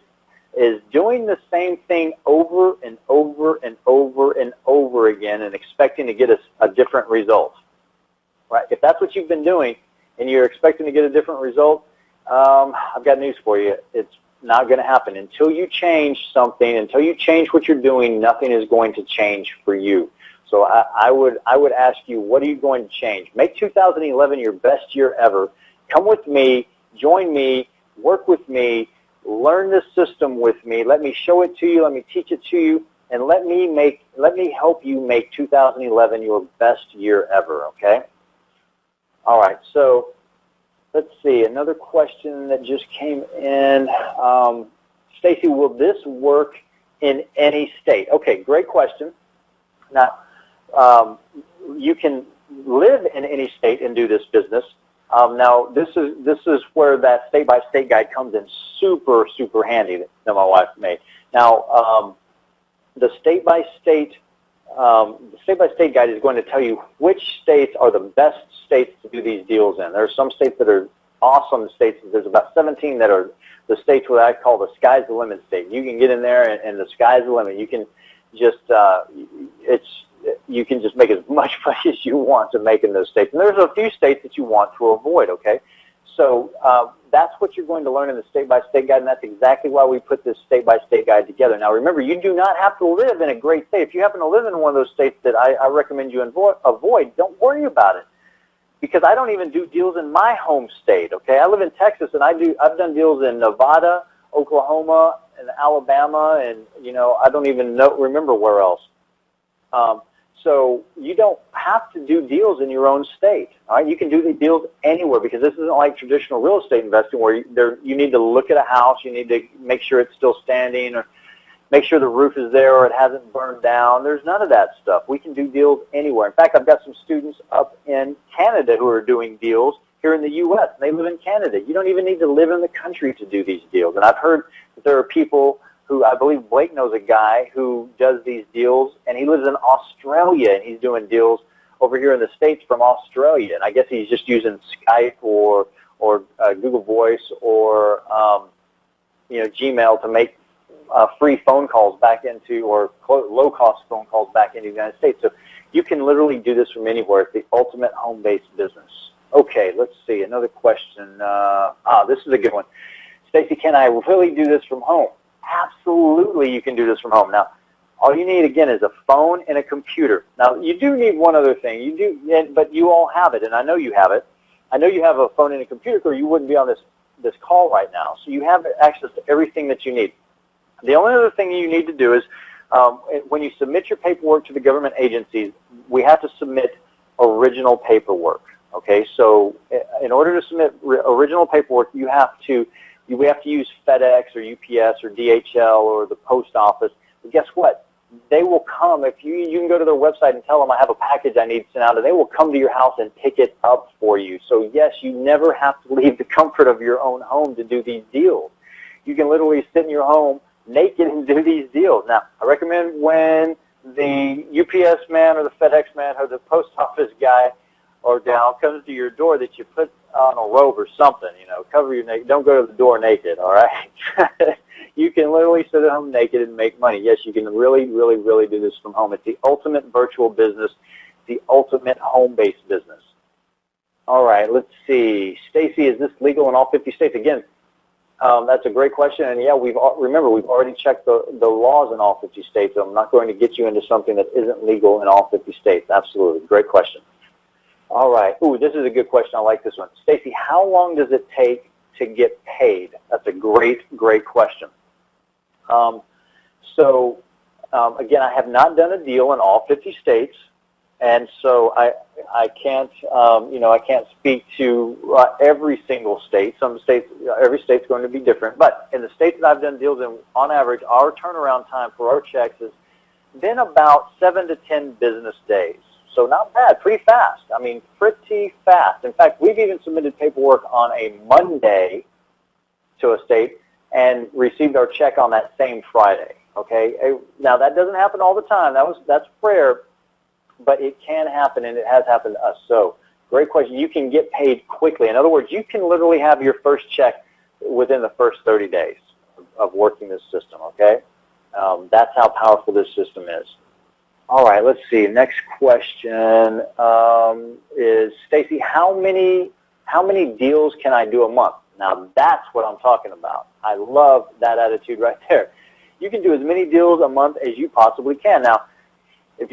is doing the same thing over and over and over and over again and expecting to get a different result, right? If that's what you've been doing and you're expecting to get a different result, I've got news for you. It's not going to happen. Until you change something, until you change what you're doing, nothing is going to change for you. So I would ask you, what are you going to change? Make 2011 your best year ever. Come with me, join me, work with me, learn this system with me. Let me show it to you. Let me teach it to you, and let me help you make 2011 your best year ever. Okay. All right. So let's see. Another question that just came in. Stacy, will this work in any state? Okay, great question. Now, you can live in any state and do this business. Now, this is where that state-by-state guide comes in super, super handy that my wife made. Now, the state-by-state guide is going to tell you which states are the best states to do these deals in. There are some states that are awesome states. There's about 17 that are the states what I call the sky's the limit state. You can get in there and the sky's the limit. You can just you can just make as much money as you want to make in those states. And there's a few states that you want to avoid, okay? So that's what you're going to learn in the state-by-state guide, and that's exactly why we put this state-by-state guide together. Now, remember, you do not have to live in a great state. If you happen to live in one of those states that I recommend you avoid, don't worry about it, because I don't even do deals in my home state, okay? I live in Texas, and I've done deals in Nevada, Oklahoma, and Alabama, and, I don't even remember where else. So you don't have to do deals in your own state. All right, you can do the deals anywhere, because this isn't like traditional real estate investing where you need to look at a house, you need to make sure it's still standing, or make sure the roof is there or it hasn't burned down. There's none of that stuff. We can do deals anywhere. In fact, I've got some students up in Canada who are doing deals here in the U.S. They live in Canada. You don't even need to live in the country to do these deals. And I've heard that there are people who, I believe Blake knows a guy who does these deals, and he lives in Australia, and he's doing deals over here in the States from Australia. And I guess he's just using Skype or Google Voice or Gmail to make free phone calls back into, or low-cost phone calls back into the United States. So you can literally do this from anywhere. It's the ultimate home-based business. Okay, let's see. Another question. This is a good one. Stacy, can I really do this from home? Absolutely, you can do this from home. Now, all you need, again, is a phone and a computer. Now, you do need one other thing. But you all have it, and I know you have it. I know you have a phone and a computer, or you wouldn't be on this call right now. So you have access to everything that you need. The only other thing you need to do is when you submit your paperwork to the government agencies, we have to submit original paperwork. Okay, so in order to submit original paperwork, we have to use FedEx or UPS or DHL or the post office. But guess what? They will come. If you can go to their website and tell them I have a package I need sent out, and they will come to your house and pick it up for you. So yes, you never have to leave the comfort of your own home to do these deals. You can literally sit in your home naked and do these deals. Now, I recommend when the UPS man or the FedEx man or the post office guy or gal comes to your door that you put on a robe or something, cover your naked. Don't go to the door naked, all right? You can literally sit at home naked and make money. Yes, you can really, really, really do this from home. It's the ultimate virtual business, the ultimate home-based business. All right, let's see. Stacy, is this legal in all 50 states? Again, that's a great question, and yeah, we've already checked the laws in all 50 states. So I'm not going to get you into something that isn't legal in all 50 states. Absolutely, great question. All right. Ooh, this is a good question. I like this one. Stacy, how long does it take to get paid? That's a great, great question. Again, I have not done a deal in all 50 states, and so I can't I can't speak to every single state. Some states, every state's going to be different. But in the states that I've done deals in, on average, our turnaround time for our checks has been about 7 to 10 business days. So not bad, pretty fast. I mean, pretty fast. In fact, we've even submitted paperwork on a Monday to a state and received our check on that same Friday. Okay. Now that doesn't happen all the time. That's rare, but it can happen, and it has happened to us. So, great question. You can get paid quickly. In other words, you can literally have your first check within the first 30 days of working this system. Okay. That's how powerful this system is. All right, let's see. Next question is, Stacy, how many deals can I do a month? Now, that's what I'm talking about. I love that attitude right there. You can do as many deals a month as you possibly can. Now, If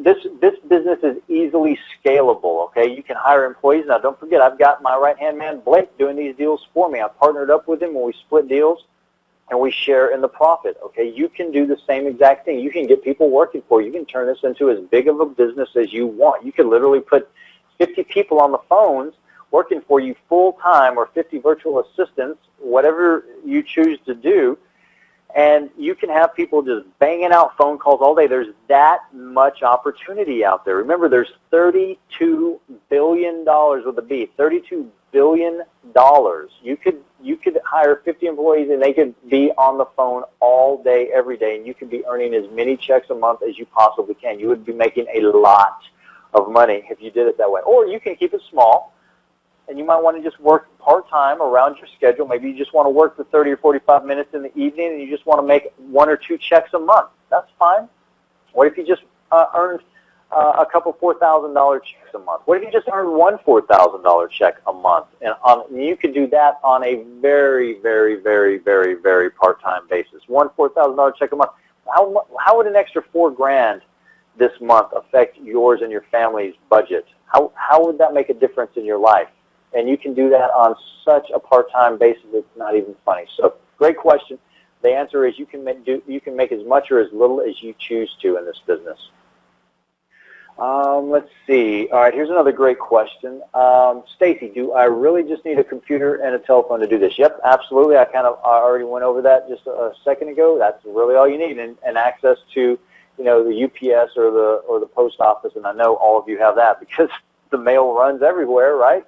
this business is easily scalable, okay? You can hire employees. Now, don't forget, I've got my right-hand man, Blake, doing these deals for me. I partnered up with him and we split deals, and we share in the profit, okay? You can do the same exact thing. You can get people working for you. You can turn this into as big of a business as you want. You can literally put 50 people on the phones working for you full-time, or 50 virtual assistants, whatever you choose to do, and you can have people just banging out phone calls all day. There's that much opportunity out there. Remember, there's $32 billion with a B, $32 billion. You could hire 50 employees and they could be on the phone all day, every day, and you could be earning as many checks a month as you possibly can. You would be making a lot of money if you did it that way. Or you can keep it small, and you might want to just work part-time around your schedule. Maybe you just want to work for 30 or 45 minutes in the evening, and you just want to make 1 or 2 checks a month. That's fine. What if you just earned a couple $4,000 checks a month? What if you just earned one $4,000 check a month? And you could do that on a very, very, very, very, very part-time basis. One $4,000 check a month. How would an extra $4,000 this month affect yours and your family's budget? How would that make a difference in your life? And you can do that on such a part-time basis, it's not even funny. So, great question. The answer is you can make as much or as little as you choose to in this business. Let's see. All right, here's another great question. Stacy, do I really just need a computer and a telephone to do this? Yep, absolutely. I already went over that just a second ago. That's really all you need, and access to, the UPS or the post office. And I know all of you have that because the mail runs everywhere, right?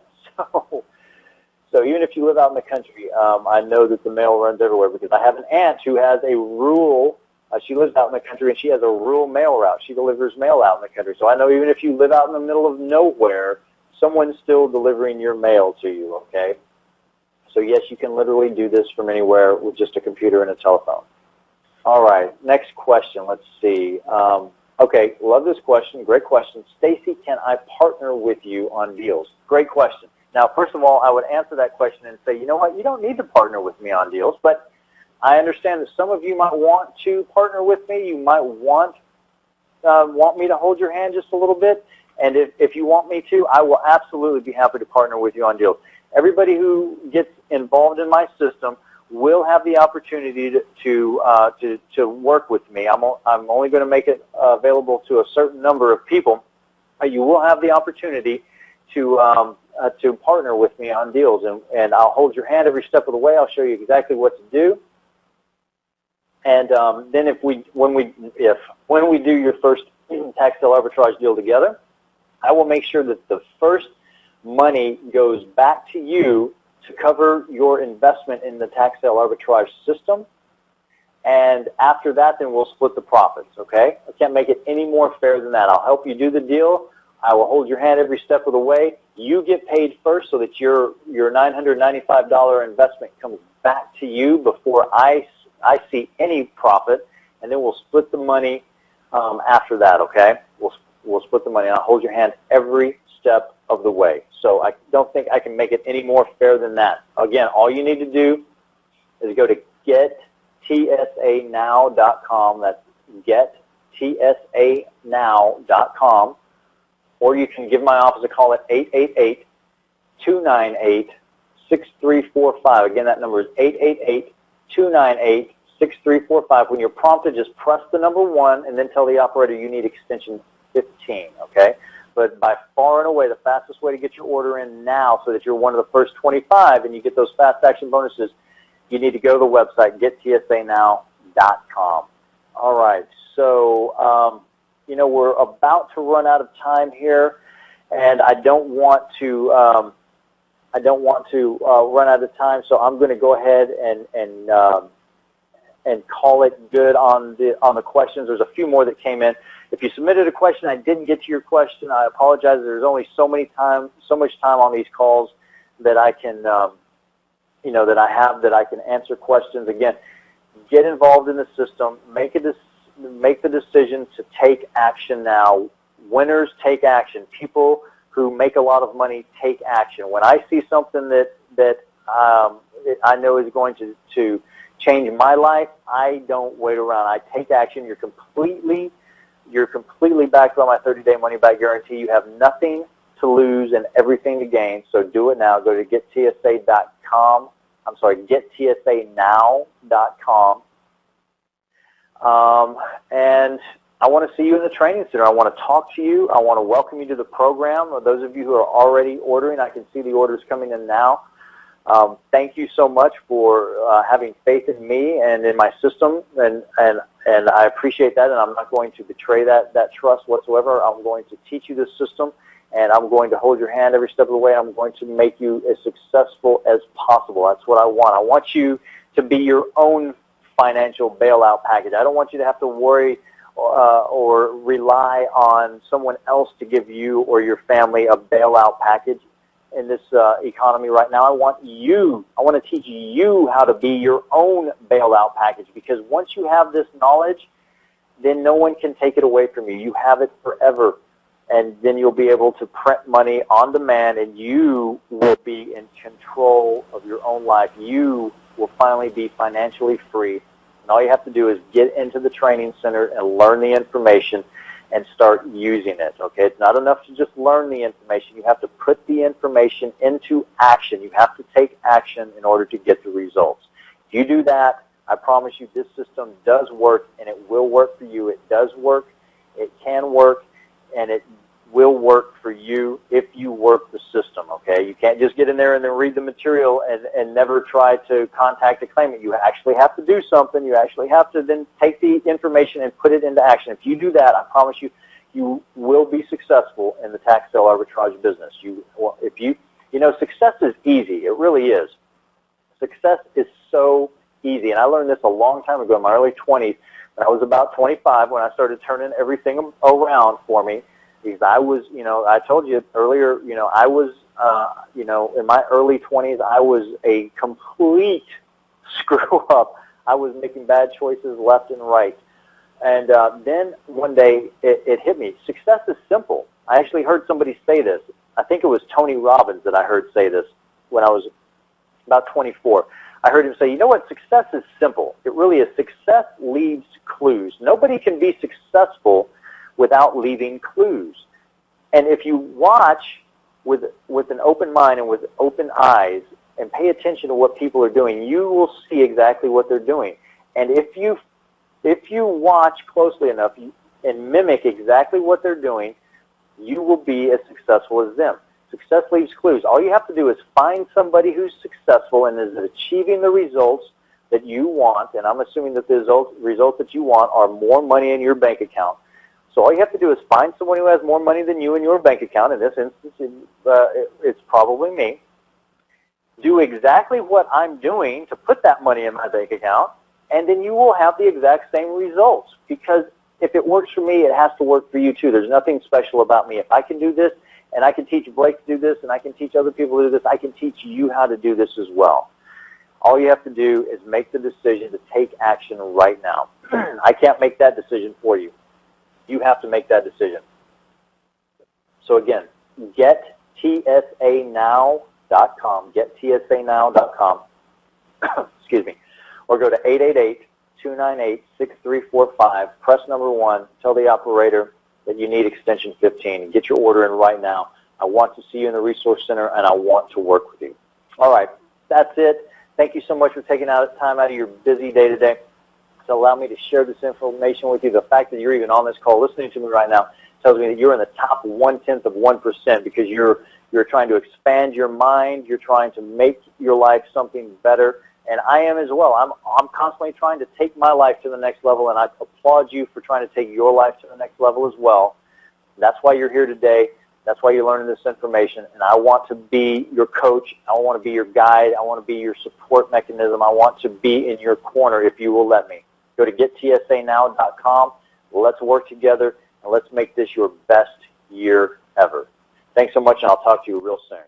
So even if you live out in the country, I know that the mail runs everywhere because I have an aunt who has a rural, she lives out in the country, and she has a rural mail route. She delivers mail out in the country. So I know even if you live out in the middle of nowhere, someone's still delivering your mail to you, okay? So yes, you can literally do this from anywhere with just a computer and a telephone. All right, next question. Let's see. Okay, love this question. Great question. Stacy, can I partner with you on deals? Great question. Now, first of all, I would answer that question and say, you know what, you don't need to partner with me on deals, but I understand that some of you might want to partner with me. You might want me to hold your hand just a little bit, and if you want me to, I will absolutely be happy to partner with you on deals. Everybody who gets involved in my system will have the opportunity to work with me. I'm only going to make it available to a certain number of people. You will have the opportunity to partner with me on deals, and I'll hold your hand every step of the way. I'll show you exactly what to do. And then when we do your first tax sale arbitrage deal together, I will make sure that the first money goes back to you to cover your investment in the tax sale arbitrage system. And after that, then we'll split the profits, okay? I can't make it any more fair than that. I'll help you do the deal. I will hold your hand every step of the way. You get paid first so that your $995 investment comes back to you before I see any profit, and then we'll split the money after that, okay? We'll split the money, and I'll hold your hand every step of the way. So I don't think I can make it any more fair than that. Again, all you need to do is go to gettsanow.com. That's gettsanow.com. Or you can give my office a call at 888-298-6345. Again, that number is 888-298-6345. When you're prompted, just press the number 1 and then tell the operator you need extension 15, okay? But by far and away, the fastest way to get your order in now so that you're one of the first 25 and you get those fast action bonuses, you need to go to the website, getttsanow.com. All right, so, we're about to run out of time here, and I don't want to run out of time, so I'm going to go ahead and call it good on the questions. There's a few more that came in. If you submitted a question, I didn't get to your question, I apologize. There's only so much time on these calls that I can, that I can answer questions. Again, get involved in the system. Make the decision to take action now. Winners take action. People who make a lot of money take action. When I see something that I know is going to change my life, I don't wait around. I take action. You're completely You're completely backed by my 30-day money-back guarantee. You have nothing to lose and everything to gain, so do it now. Go to gettsa.com. I'm sorry, gettsaNow.com. And I want to see you in the training center. I want to talk to you. I want to welcome you to the program. Those of you who are already ordering, I can see the orders coming in now. Thank you so much for having faith in me and in my system, and I appreciate that, and I'm not going to betray that trust whatsoever. I'm going to teach you this system, and I'm going to hold your hand every step of the way. I'm going to make you as successful as possible. That's what I want. I want you to be your own financial bailout package. I don't want you to have to worry or rely on someone else to give you or your family a bailout package in this economy right now. I want to teach you how to be your own bailout package, because once you have this knowledge, then no one can take it away from you. You have it forever, and then you'll be able to print money on demand, and you will be in control of your own life. You will finally be financially free, and all you have to do is get into the training center and learn the information and start using it, okay? It's not enough to just learn the information. You have to put the information into action. You have to take action in order to get the results. If you do that, I promise you this system does work, and it will work for you. It does work, it can work, and it will work for you if you work the system, okay? You can't just get in there and then read the material and never try to contact a claimant. You actually have to do something. You actually have to then take the information and put it into action. If you do that, I promise you, you will be successful in the tax sale arbitrage business. Success is easy. It really is. Success is so easy, and I learned this a long time ago in my early 20s. When I was about 25, when I started turning everything around for me, because I was, I told you earlier, I was, in my early 20s, I was a complete screw up. I was making bad choices left and right. And then one day it hit me. Success is simple. I actually heard somebody say this. I think it was Tony Robbins that I heard say this when I was about 24. I heard him say, you know what, success is simple. It really is. Success leaves clues. Nobody can be successful without leaving clues. And if you watch with an open mind and with open eyes and pay attention to what people are doing, you will see exactly what they're doing. And if you watch closely enough and mimic exactly what they're doing, you will be as successful as them. Success leaves clues. All you have to do is find somebody who's successful and is achieving the results that you want, and I'm assuming that the results that you want are more money in your bank account. So all you have to do is find someone who has more money than you in your bank account. In this instance, it's probably me. Do exactly what I'm doing to put that money in my bank account, and then you will have the exact same results. Because if it works for me, it has to work for you too. There's nothing special about me. If I can do this, and I can teach Blake to do this, and I can teach other people to do this, I can teach you how to do this as well. All you have to do is make the decision to take action right now. I can't make that decision for you. You have to make that decision. So again, gettsaNow.com, gettsaNow.com, excuse me, or go to 888-298-6345, press number 1, tell the operator that you need extension 15, and get your order in right now. I want to see you in the Resource Center, and I want to work with you. All right, that's it. Thank you so much for taking time out of your busy day today to allow me to share this information with you. The fact that you're even on this call listening to me right now tells me that you're in the top 1/10 of 1%, because you're trying to expand your mind. You're trying to make your life something better, and I am as well. I'm constantly trying to take my life to the next level, and I applaud you for trying to take your life to the next level as well. That's why you're here today. That's why you're learning this information, and I want to be your coach. I want to be your guide. I want to be your support mechanism. I want to be in your corner if you will let me. Go to gettsaNow.com. Let's work together, and let's make this your best year ever. Thanks so much, and I'll talk to you real soon.